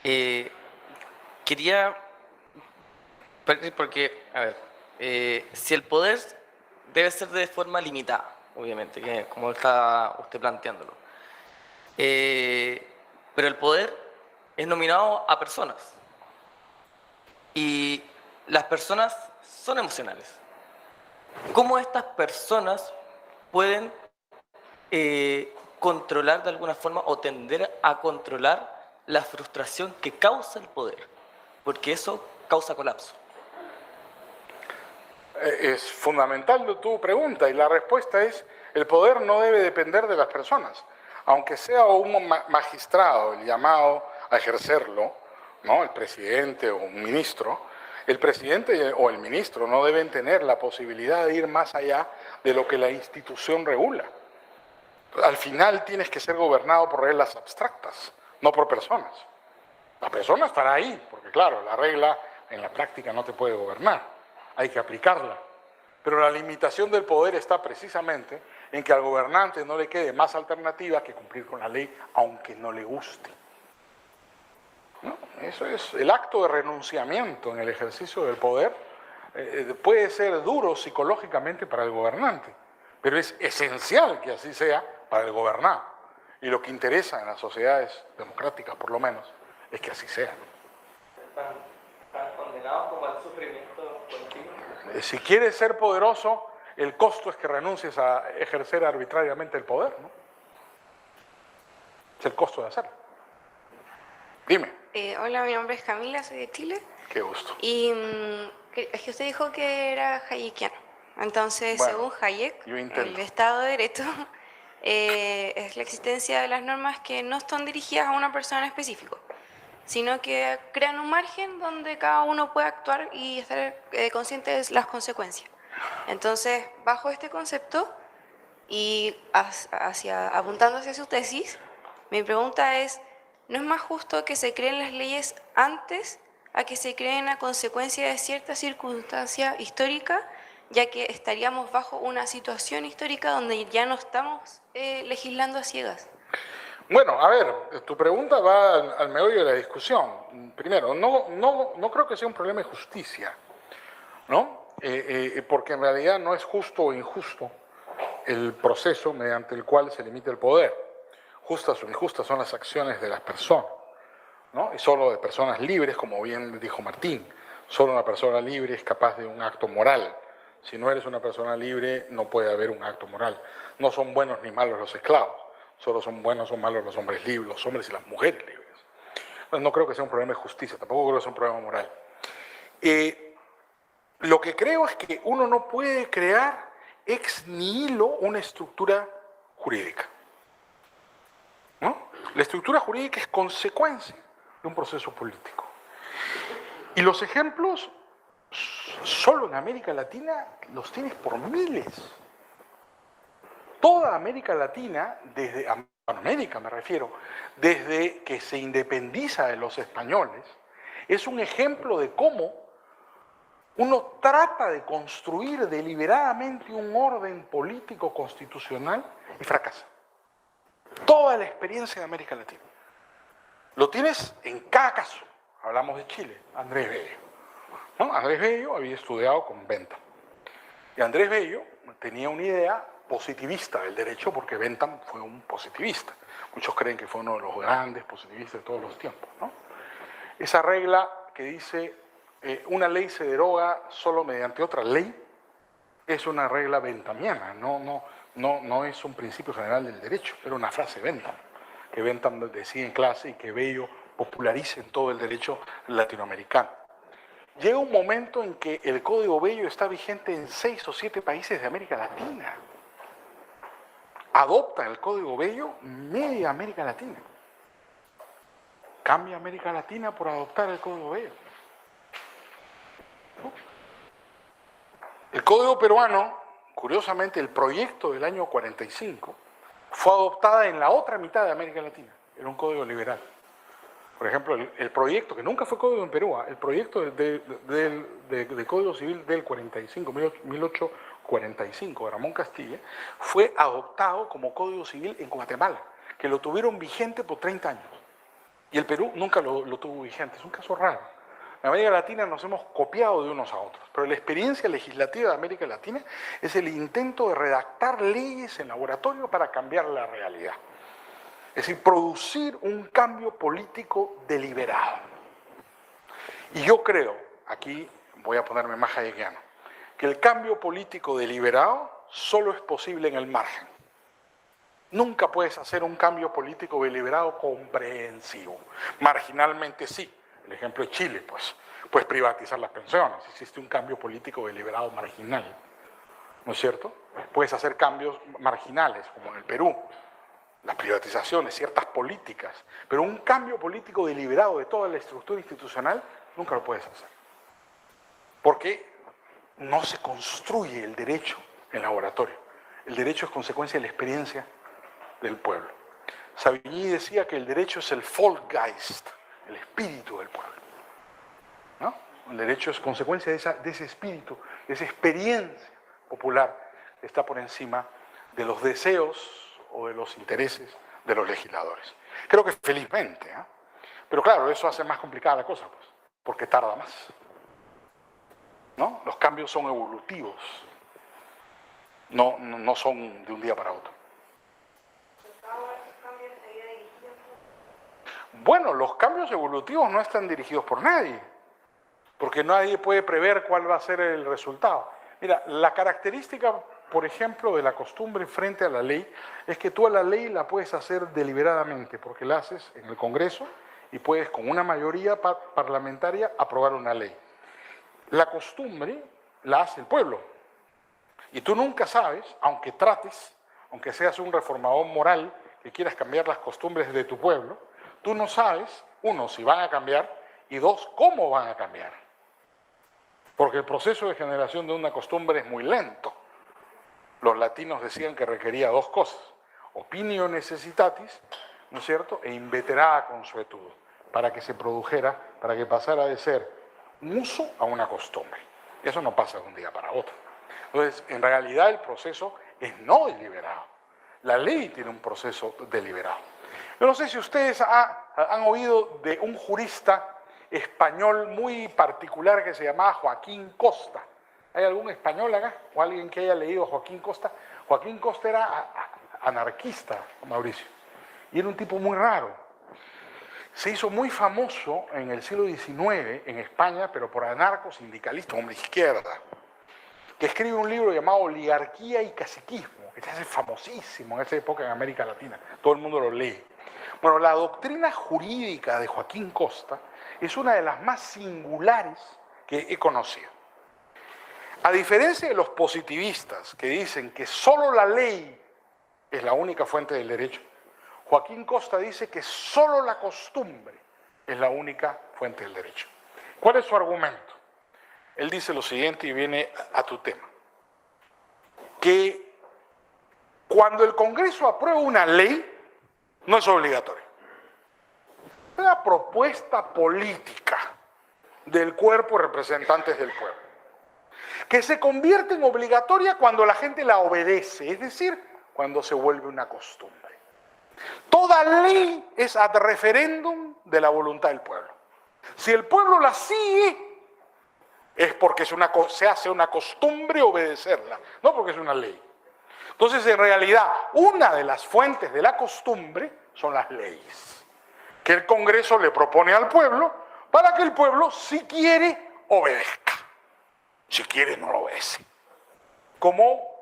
Quería, porque, a ver, si el poder debe ser de forma limitada, obviamente, que como está usted planteándolo. Pero el poder es nominado a personas. Y las personas son emocionales. ¿Cómo estas personas pueden controlar de alguna forma o tender a controlar la frustración que causa el poder? Porque eso causa colapso. Es fundamental tu pregunta y la respuesta es: el poder no debe depender de las personas. Aunque sea un magistrado el llamado a ejercerlo, ¿no?, el presidente o un ministro, el presidente o el ministro no deben tener la posibilidad de ir más allá de lo que la institución regula. Al final tienes que ser gobernado por reglas abstractas, no por personas. La persona estará ahí, porque claro, la regla en la práctica no te puede gobernar, hay que aplicarla. Pero la limitación del poder está precisamente en que al gobernante no le quede más alternativa que cumplir con la ley, aunque no le guste. ¿No? Eso es el acto de renunciamiento en el ejercicio del poder. Puede ser duro psicológicamente para el gobernante, pero es esencial que así sea para el gobernado. Y lo que interesa en las sociedades democráticas, por lo menos, es que así sea. ¿Están condenados como al sufrimiento continuo? Si quieres ser poderoso, el costo es que renuncies a ejercer arbitrariamente el poder, ¿no? Es el costo de hacerlo. Dime. Hola, mi nombre es Camila, soy de Chile. Qué gusto. Y es que usted dijo que era hayekiano. Entonces, Bueno, según Hayek, el Estado de Derecho es la existencia de las normas que no están dirigidas a una persona en específico, sino que crean un margen donde cada uno puede actuar y estar consciente de las consecuencias. Entonces, bajo este concepto y apuntando hacia su tesis, mi pregunta es: ¿no es más justo que se creen las leyes antes a que se creen a consecuencia de cierta circunstancia histórica, ya que estaríamos bajo una situación histórica donde ya no estamos legislando a ciegas? Bueno, a ver, tu pregunta va al meollo de la discusión. Primero, no creo que sea un problema de justicia, ¿no? Porque en realidad no es justo o injusto el proceso mediante el cual se limita el poder. Justas o injustas son las acciones de las personas, ¿no? Y solo de personas libres, como bien dijo Martín. Solo una persona libre es capaz de un acto moral. Si no eres una persona libre, no puede haber un acto moral. No son buenos ni malos los esclavos. Solo son buenos o malos los hombres libres, los hombres y las mujeres libres. Entonces, no creo que sea un problema de justicia, tampoco creo que sea un problema moral. Lo que creo es que uno no puede crear ex nihilo una estructura jurídica, ¿no? La estructura jurídica es consecuencia de un proceso político. Y los ejemplos, solo en América Latina, los tienes por miles. Toda América Latina, desde América me refiero, desde que se independiza de los españoles, es un ejemplo de cómo uno trata de construir deliberadamente un orden político constitucional y fracasa. Toda la experiencia de América Latina. Lo tienes en cada caso. Hablamos de Chile, Andrés Bello, ¿no? Andrés Bello había estudiado con Bentham. Y Andrés Bello tenía una idea positivista del derecho, porque Bentham fue un positivista. Muchos creen que fue uno de los grandes positivistas de todos los tiempos, ¿no? Esa regla que dice una ley se deroga solo mediante otra ley es una regla benthamiana, no es un principio general del derecho. Era una frase Bentham, que Bentham decía en clase y que Bello populariza en todo el derecho latinoamericano. Llega un momento en que el Código Bello está vigente en 6 o 7 países de América Latina. Adopta el Código Bello media América Latina. Cambia América Latina por adoptar el Código Bello. El Código peruano, curiosamente, el proyecto del año 45, fue adoptada en la otra mitad de América Latina. Era un código liberal. Por ejemplo, el proyecto, que nunca fue código en Perú, el proyecto de Código Civil del 45, 1845, de Ramón Castilla, fue adoptado como Código Civil en Guatemala, que lo tuvieron vigente por 30 años. Y el Perú nunca lo tuvo vigente. Es un caso raro. En América Latina nos hemos copiado de unos a otros, pero la experiencia legislativa de América Latina es el intento de redactar leyes en laboratorio para cambiar la realidad. Es decir, producir un cambio político deliberado. Y yo creo, aquí voy a ponerme más hayekiano, que el cambio político deliberado solo es posible en el margen. Nunca puedes hacer un cambio político deliberado comprensivo. Marginalmente sí. El ejemplo de Chile, pues, puedes privatizar las pensiones. Existe un cambio político deliberado marginal. ¿No es cierto? Puedes hacer cambios marginales, como en el Perú. Las privatizaciones, ciertas políticas. Pero un cambio político deliberado de toda la estructura institucional, nunca lo puedes hacer. Porque no se construye el derecho en laboratorio. El derecho es consecuencia de la experiencia del pueblo. Savigny decía que el derecho es el Volksgeist, el espíritu del pueblo. ¿No? El derecho es consecuencia de ese espíritu, de esa experiencia popular que está por encima de los deseos o de los intereses de los legisladores. Creo que felizmente, ¿eh? Pero claro, eso hace más complicada la cosa, pues, porque tarda más. ¿No? Los cambios son evolutivos, no son de un día para otro. Bueno, los cambios evolutivos no están dirigidos por nadie, porque nadie puede prever cuál va a ser el resultado. Mira, la característica, por ejemplo, de la costumbre frente a la ley, es que tú a la ley la puedes hacer deliberadamente, porque la haces en el Congreso y puedes con una mayoría parlamentaria aprobar una ley. La costumbre la hace el pueblo, y tú nunca sabes, aunque trates, aunque seas un reformador moral, que quieras cambiar las costumbres de tu pueblo, tú no sabes, uno, si van a cambiar, y dos, cómo van a cambiar. Porque el proceso de generación de una costumbre es muy lento. Los latinos decían que requería dos cosas, opinio necessitatis, ¿no es cierto?, e inveterada consuetudo, para que se produjera, para que pasara de ser un uso a una costumbre. Eso no pasa de un día para otro. Entonces, en realidad el proceso es no deliberado. La ley tiene un proceso deliberado. Yo no sé si ustedes han oído de un jurista español muy particular que se llamaba Joaquín Costa. ¿Hay algún español acá? ¿O alguien que haya leído a Joaquín Costa? Joaquín Costa era anarquista, Mauricio. Y era un tipo muy raro. Se hizo muy famoso en el siglo XIX en España, pero por anarcosindicalista, hombre de izquierda, que escribe un libro llamado Oligarquía y Caciquismo, que se hace famosísimo en esa época en América Latina. Todo el mundo lo lee. Bueno, la doctrina jurídica de Joaquín Costa es una de las más singulares que he conocido. A diferencia de los positivistas que dicen que solo la ley es la única fuente del derecho, Joaquín Costa dice que solo la costumbre es la única fuente del derecho. ¿Cuál es su argumento? Él dice lo siguiente y viene a tu tema. Que cuando el Congreso aprueba una ley, no es obligatorio. Es una propuesta política del cuerpo de representantes del pueblo, que se convierte en obligatoria cuando la gente la obedece, es decir, cuando se vuelve una costumbre. Toda ley es ad referendum de la voluntad del pueblo. Si el pueblo la sigue, es porque se hace una costumbre obedecerla, no porque es una ley. Entonces, en realidad, una de las fuentes de la costumbre son las leyes, que el Congreso le propone al pueblo para que el pueblo, si quiere, obedezca. Si quiere, no lo obedece. Como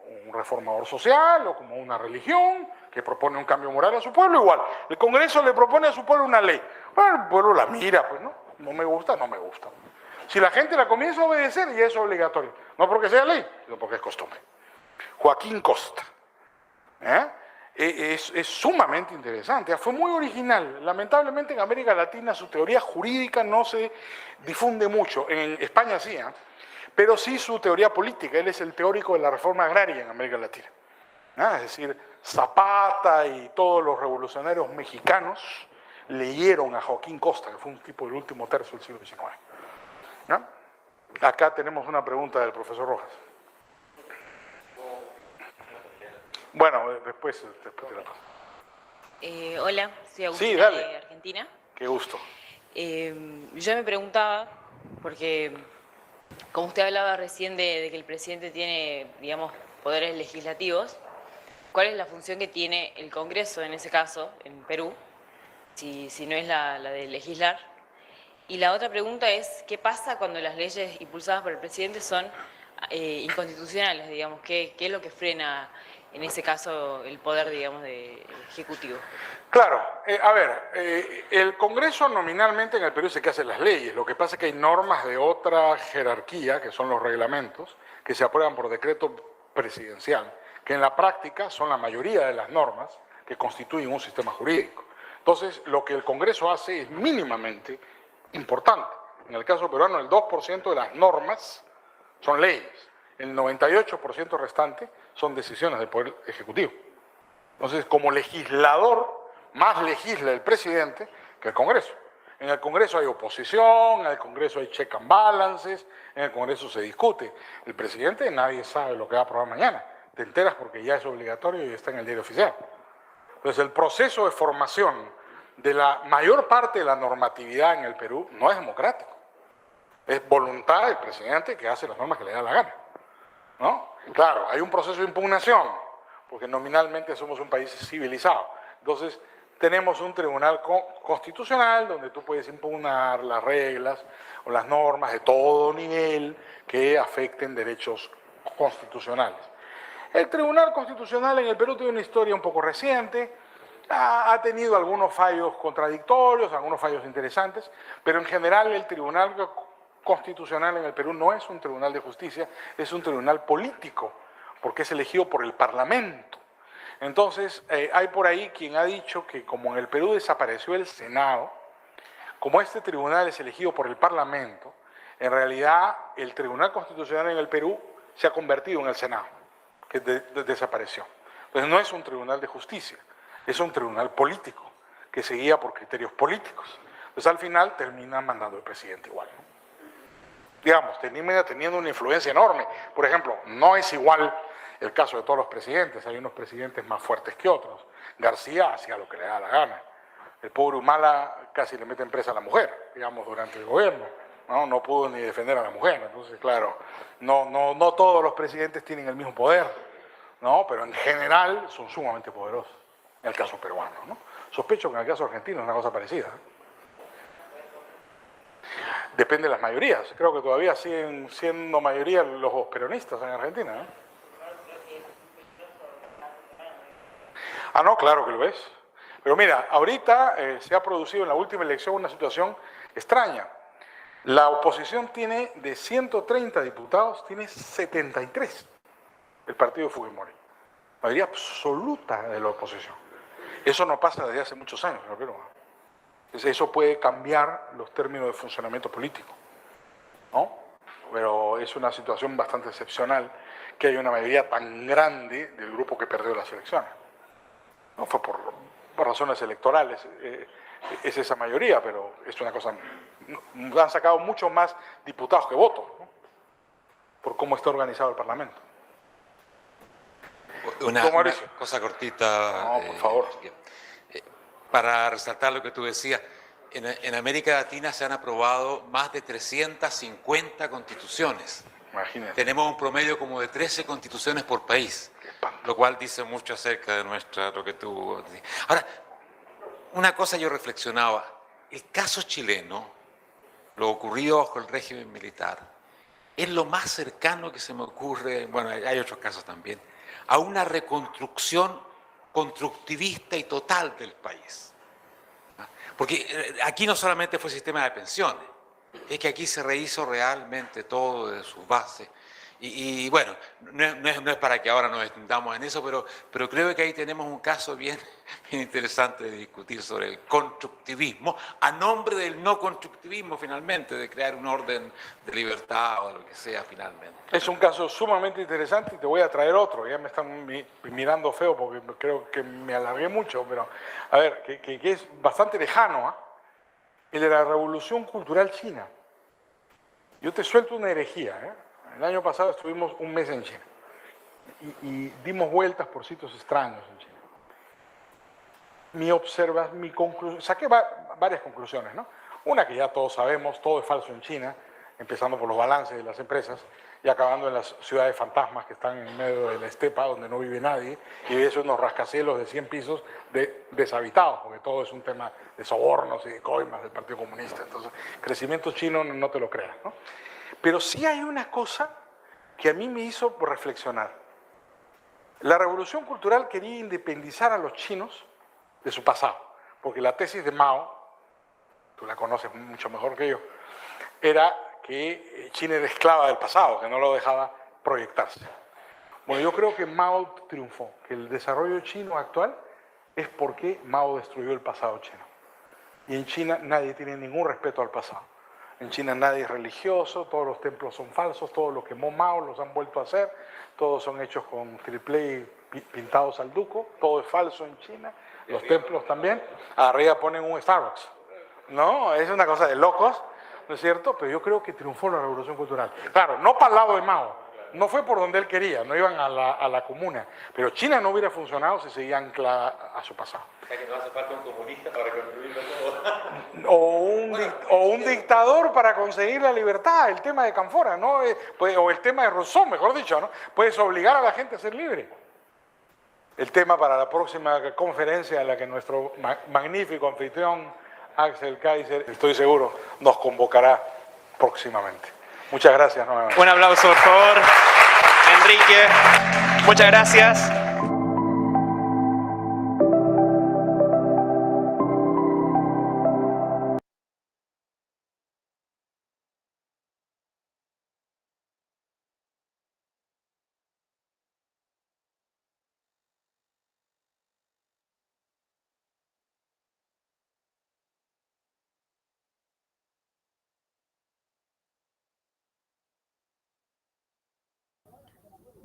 un reformador social o como una religión que propone un cambio moral a su pueblo, igual. El Congreso le propone a su pueblo una ley. Bueno, el pueblo la mira, pues, ¿no? No me gusta, no me gusta. Si la gente la comienza a obedecer, ya es obligatorio. No porque sea ley, sino porque es costumbre. Joaquín Costa. Es sumamente interesante, fue muy original. Lamentablemente en América Latina su teoría jurídica no se difunde mucho. En España sí, pero sí su teoría política. Él es el teórico de la reforma agraria en América Latina. Es decir, Zapata y todos los revolucionarios mexicanos leyeron a Joaquín Costa, que fue un tipo del último tercio del siglo XIX. Acá tenemos una pregunta del profesor Rojas. Bueno, después te la paso. Hola, soy Agustina Sí, dale. de Argentina. Qué gusto. Yo me preguntaba, porque como usted hablaba recién de que el presidente tiene, digamos, poderes legislativos, ¿cuál es la función que tiene el Congreso en ese caso, en Perú, si no es la de legislar? Y la otra pregunta es, ¿qué pasa cuando las leyes impulsadas por el presidente son inconstitucionales, digamos? ¿Qué es lo que frena en ese caso el poder, digamos, ejecutivo? Claro, a ver, el Congreso nominalmente en el Perú es el que hace las leyes. Lo que pasa es que hay normas de otra jerarquía, que son los reglamentos, que se aprueban por decreto presidencial, que en la práctica son la mayoría de las normas que constituyen un sistema jurídico. Entonces, lo que el Congreso hace es mínimamente importante. En el caso peruano, el 2% de las normas son leyes. El 98% restante son decisiones del Poder Ejecutivo. Entonces, como legislador, más legisla el presidente que el Congreso. En el Congreso hay oposición, en el Congreso hay check and balances, en el Congreso se discute. El presidente, nadie sabe lo que va a aprobar mañana. Te enteras porque ya es obligatorio y está en el diario oficial. Entonces, el proceso de formación de la mayor parte de la normatividad en el Perú no es democrático. Es voluntad del presidente que hace las normas que le da la gana, ¿no? Claro, hay un proceso de impugnación, porque nominalmente somos un país civilizado. Entonces, tenemos un tribunal constitucional donde tú puedes impugnar las reglas o las normas de todo nivel que afecten derechos constitucionales. El Tribunal Constitucional en el Perú tiene una historia un poco reciente, ha tenido algunos fallos contradictorios, algunos fallos interesantes, pero en general el Tribunal Constitucional en el Perú no es un tribunal de justicia, es un tribunal político, porque es elegido por el Parlamento. Entonces, hay por ahí quien ha dicho que como en el Perú desapareció el Senado, como este tribunal es elegido por el Parlamento, en realidad el Tribunal Constitucional en el Perú se ha convertido en el Senado, que desapareció. Entonces, no es un tribunal de justicia, es un tribunal político, que se guía por criterios políticos. Entonces, al final termina mandando el presidente igual, ¿no? Digamos, termina teniendo una influencia enorme. Por ejemplo, no es igual el caso de todos los presidentes, hay unos presidentes más fuertes que otros. García hacía lo que le da la gana. El pobre Humala casi le mete en presa a la mujer, digamos, durante el gobierno. No pudo ni defender a la mujer. Entonces, claro, no todos los presidentes tienen el mismo poder, ¿no? Pero en general son sumamente poderosos, en el caso peruano, ¿no? Sospecho que en el caso argentino es una cosa parecida, ¿eh? Depende de las mayorías. Creo que todavía siguen siendo mayoría los peronistas en Argentina, ¿eh? Ah, no, claro que lo es. Pero mira, ahorita se ha producido en la última elección una situación extraña. La oposición tiene de 130 diputados, tiene 73 el partido de Fujimori. Mayoría absoluta de la oposición. Eso no pasa desde hace muchos años en el Perú. Entonces, eso puede cambiar los términos de funcionamiento político, ¿no? Pero es una situación bastante excepcional que haya una mayoría tan grande del grupo que perdió las elecciones. No fue por razones electorales, es esa mayoría, pero es una cosa... Han sacado mucho más diputados que votos, ¿no? Por cómo está organizado el Parlamento. Una cosa cortita. No, por favor. Para resaltar lo que tú decías, en América Latina se han aprobado más de 350 constituciones. Imagínate. Tenemos un promedio como de 13 constituciones por país, lo cual dice mucho acerca de lo que tú... Ahora, una cosa yo reflexionaba, el caso chileno, lo ocurrido bajo el régimen militar, es lo más cercano que se me ocurre, bueno, hay otros casos también, a una reconstrucción constructivista y total del país. Porque aquí no solamente fue el sistema de pensiones, es que aquí se rehizo realmente todo de sus bases. Y bueno, no es para que ahora nos extendamos en eso, pero creo que ahí tenemos un caso bien interesante de discutir sobre el constructivismo, a nombre del no constructivismo finalmente, de crear un orden de libertad o lo que sea finalmente. Es un caso sumamente interesante y te voy a traer otro. Ya me están mirando feo porque creo que me alargué mucho, pero a ver, que es bastante lejano, ¿eh? El de la Revolución Cultural China. Yo te suelto una herejía, ¿eh? El año pasado estuvimos un mes en China y dimos vueltas por sitios extraños en China. Mi conclusión, saqué varias conclusiones, ¿no? Una que ya todos sabemos, todo es falso en China, empezando por los balances de las empresas y acabando en las ciudades fantasmas que están en medio de la estepa donde no vive nadie, y ves unos rascacielos de 100 pisos deshabitados, porque todo es un tema de sobornos y de coimas del Partido Comunista. Entonces, crecimiento chino no te lo creas, ¿no? Pero sí hay una cosa que a mí me hizo reflexionar. La revolución cultural quería independizar a los chinos de su pasado, porque la tesis de Mao, tú la conoces mucho mejor que yo, era que China era esclava del pasado, que no lo dejaba proyectarse. Bueno, yo creo que Mao triunfó, que el desarrollo chino actual es porque Mao destruyó el pasado chino. Y en China nadie tiene ningún respeto al pasado. En China nadie es religioso, todos los templos son falsos, todos los quemó Mao los han vuelto a hacer, todos son hechos con triple pintados al duco, todo es falso en China, los templos también. Arriba ponen un Starbucks. No, es una cosa de locos, ¿no es cierto? Pero yo creo que triunfó la revolución cultural. Claro, no para el lado de Mao, no fue por donde él quería, no iban a la comuna, pero China no hubiera funcionado si seguía anclada a su pasado. O sea que no hace falta un comunista para construirlo todo. O un dictador para conseguir la libertad, el tema de Canfora, ¿no? O el tema de Rousseau, mejor dicho, ¿no? Puedes obligar a la gente a ser libre. El tema para la próxima conferencia en la que nuestro magnífico anfitrión Axel Kaiser, estoy seguro, nos convocará próximamente. Muchas gracias nuevamente. Un aplauso, por favor. Enrique, muchas gracias.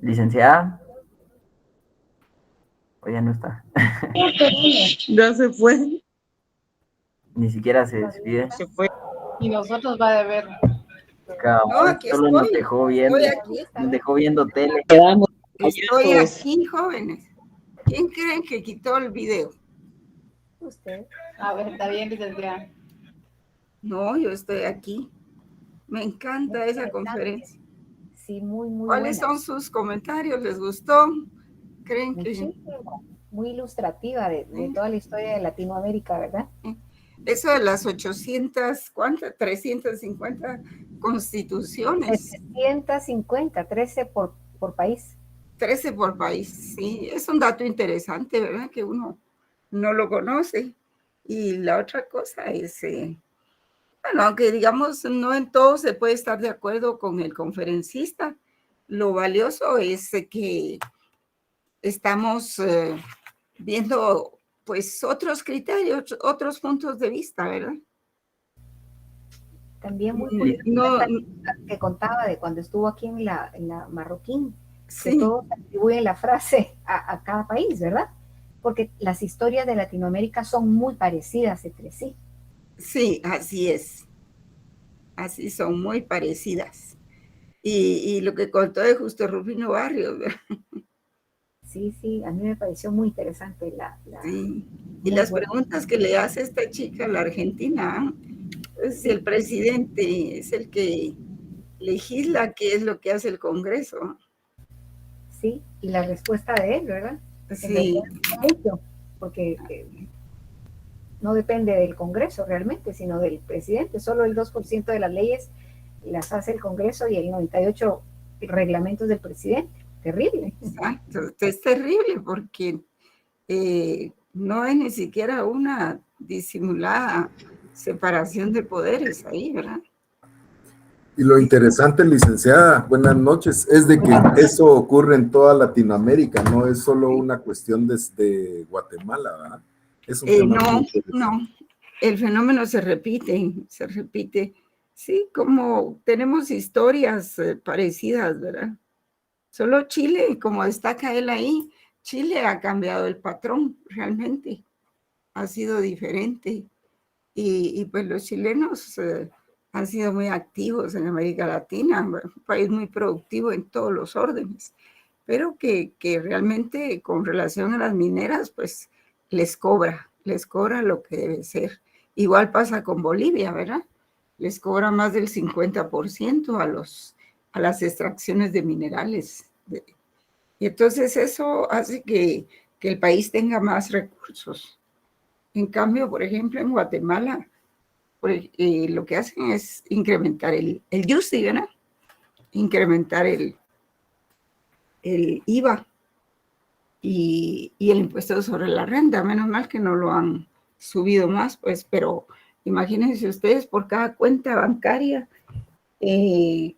Licenciada. O ya no está. Ya se fue. Ni siquiera se despide. Se fue. Y nosotros va a ver. No, aquí Solo nos estoy. dejó viendo, Estoy aquí. nos dejó viendo tele. Estoy aquí, jóvenes. ¿Quién creen que quitó el video? Usted. A ver, está bien, licenciada. No, yo estoy aquí. Me encanta esa conferencia. Sí, muy ¿Cuáles buena. son sus comentarios? ¿Les gustó? ¿Creen que...? Muchísimo. Muy ilustrativa de toda la historia de Latinoamérica, ¿verdad? Eso de las 800, ¿cuántas? 350 constituciones. 750, 13 por país. 13 por país, sí. Es un dato interesante, ¿verdad? Que uno no lo conoce. Y la otra cosa es, bueno, aunque digamos no en todo se puede estar de acuerdo con el conferencista, lo valioso es que estamos viendo pues otros criterios, otros puntos de vista, ¿verdad? También muy curiosa que contaba de cuando estuvo aquí en la Marroquín, sí, que todos atribuyen la frase a cada país, ¿verdad? Porque las historias de Latinoamérica son muy parecidas entre sí. Sí, así es. Así son muy parecidas. Y lo que contó de Justo Rufino Barrios, ¿verdad? Sí, a mí me pareció muy interesante sí. Y las preguntas que le hace esta chica, la argentina, pues si el presidente es el que legisla, ¿qué es lo que hace el Congreso? Sí, y la respuesta de él, ¿verdad? Sí. Mucho, porque no depende del Congreso realmente, sino del presidente. Solo el 2% de las leyes las hace el Congreso y el 98% reglamentos del presidente. Terrible. Exacto, es terrible porque no hay ni siquiera una disimulada separación de poderes ahí, ¿verdad? Y lo interesante, licenciada, buenas noches, es de que eso ocurre en toda Latinoamérica, no es solo una cuestión desde Guatemala, ¿verdad? Es un tema muy interesante. No, el fenómeno se repite, sí, como tenemos historias parecidas, ¿verdad? Solo Chile, como destaca él ahí, Chile ha cambiado el patrón, realmente, ha sido diferente, y pues los chilenos han sido muy activos en América Latina, un país muy productivo en todos los órdenes, pero que realmente con relación a las mineras, pues les cobra lo que debe ser. Igual pasa con Bolivia, ¿verdad? Les cobra más del 50% a las extracciones de minerales. Y entonces eso hace que el país tenga más recursos. En cambio, por ejemplo, en Guatemala, lo que hacen es incrementar el YUSI, ¿verdad? Incrementar el IVA y el impuesto sobre la renta. Menos mal que no lo han subido más, pues, pero imagínense ustedes, por cada cuenta bancaria, el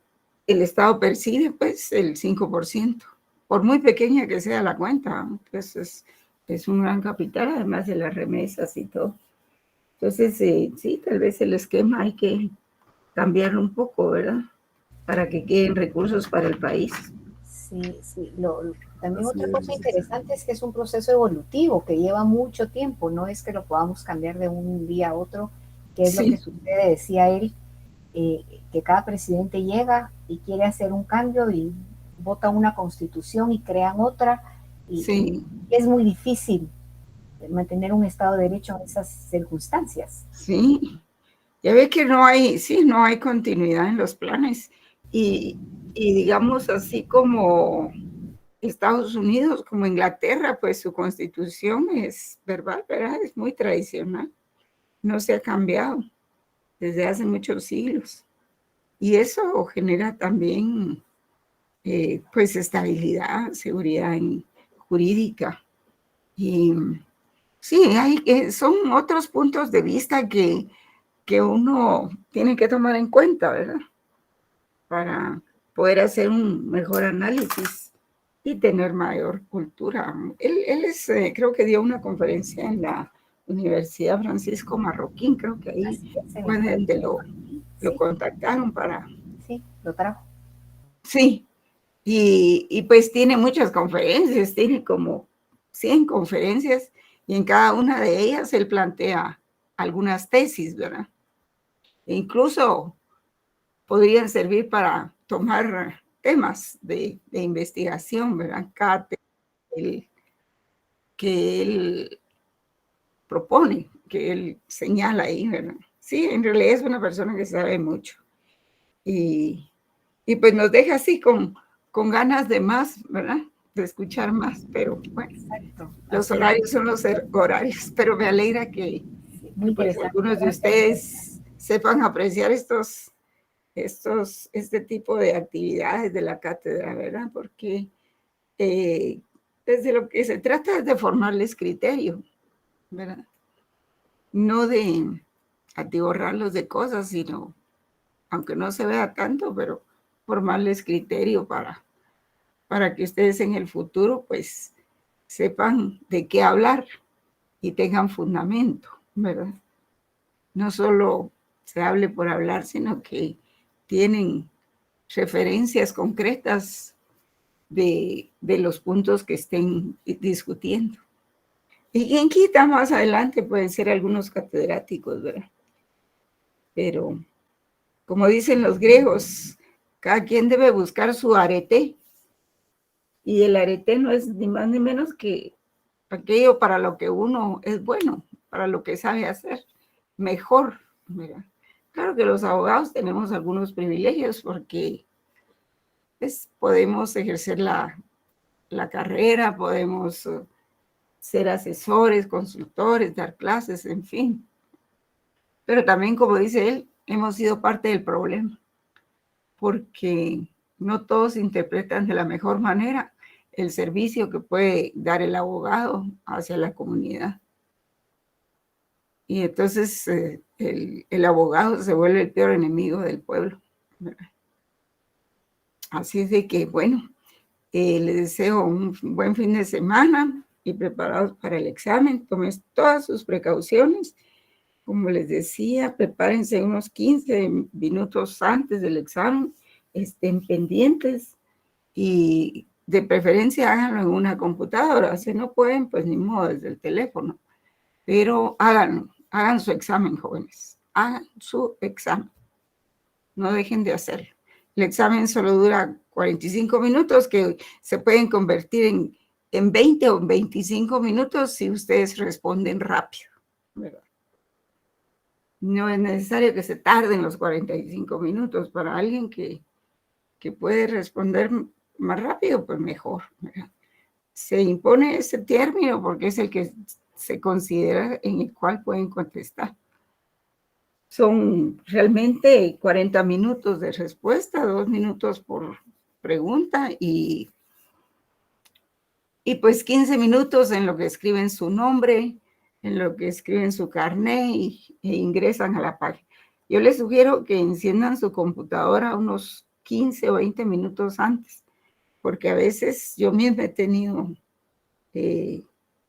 Estado percibe, pues, el 5%. Por muy pequeña que sea la cuenta, pues es un gran capital, además de las remesas y todo. Entonces, sí, tal vez el esquema hay que cambiarlo un poco, ¿verdad? Para que queden recursos para el país. Sí, sí. También otra cosa interesante es que es un proceso evolutivo que lleva mucho tiempo, no es que lo podamos cambiar de un día a otro, que es lo que sucede, decía él, que cada presidente llega y quiere hacer un cambio y vota una constitución y crean otra, y es muy difícil mantener un Estado de Derecho en esas circunstancias. Sí, ya ve que no hay continuidad en los planes, y digamos así como Estados Unidos, como Inglaterra, pues su constitución es verbal, ¿verdad? Es muy tradicional, no se ha cambiado desde hace muchos siglos, y eso genera también pues estabilidad, seguridad jurídica, y sí, son otros puntos de vista que uno tiene que tomar en cuenta, ¿verdad? Para poder hacer un mejor análisis y tener mayor cultura. Él creo que dio una conferencia en la Universidad Francisco Marroquín, creo que ahí fue donde lo contactaron para... Sí, lo trajo. Sí, y pues tiene muchas conferencias, tiene como 100 conferencias, y en cada una de ellas él plantea algunas tesis, ¿verdad? E incluso podrían servir para tomar temas de investigación, ¿verdad? Cada tema que él propone, que él señala ahí, ¿verdad? Sí, en realidad es una persona que sabe mucho. Y pues nos deja así con ganas de más, ¿verdad? De escuchar más, pero bueno, los horarios son los horarios, pero me alegra que pues, algunos de ustedes sepan apreciar este tipo de actividades de la cátedra, ¿verdad? Porque desde lo que se trata es de formarles criterio, ¿verdad? No de atiborrarlos de cosas, sino, aunque no se vea tanto, pero formarles criterio para que ustedes en el futuro, pues, sepan de qué hablar y tengan fundamento, ¿verdad? No solo se hable por hablar, sino que tienen referencias concretas de los puntos que estén discutiendo. Y quien quita más adelante pueden ser algunos catedráticos, ¿verdad? Pero, como dicen los griegos, cada quien debe buscar su arete, y el arete no es ni más ni menos que aquello para lo que uno es bueno, para lo que sabe hacer mejor, ¿verdad? Claro que los abogados tenemos algunos privilegios porque pues, podemos ejercer la carrera, podemos ser asesores, consultores, dar clases, en fin. Pero también, como dice él, hemos sido parte del problema, porque no todos interpretan de la mejor manera el servicio que puede dar el abogado hacia la comunidad. Y entonces el abogado se vuelve el peor enemigo del pueblo, ¿verdad? Así es de que, bueno, les deseo un buen fin de semana y preparados para el examen. Tomen todas sus precauciones. Como les decía, prepárense unos 15 minutos antes del examen, estén pendientes y de preferencia háganlo en una computadora. Si no pueden, pues ni modo, desde el teléfono. Pero háganlo, hagan su examen, jóvenes. Hagan su examen. No dejen de hacerlo. El examen solo dura 45 minutos, que se pueden convertir en 20 o 25 minutos si ustedes responden rápido, ¿verdad? no es necesario que se tarden los 45 minutos. Para alguien que puede responder más rápido, pues mejor, ¿verdad? Se impone ese término porque es el que se considera en el cual pueden contestar. Son realmente 40 minutos de respuesta, 2 minutos por pregunta y pues 15 minutos en lo que escriben su nombre, en lo que escriben su carnet e ingresan a la página. Yo les sugiero que enciendan su computadora unos 15 o 20 minutos antes, porque a veces yo misma he tenido que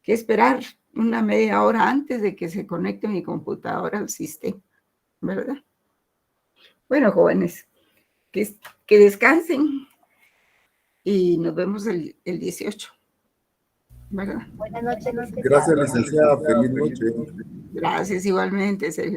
esperar una media hora antes de que se conecte mi computadora al sistema, ¿verdad? Bueno, jóvenes, que descansen y nos vemos el 18, ¿verdad? Buenas noches. Gracias, licenciada. Feliz noche. Gracias igualmente, Sergio.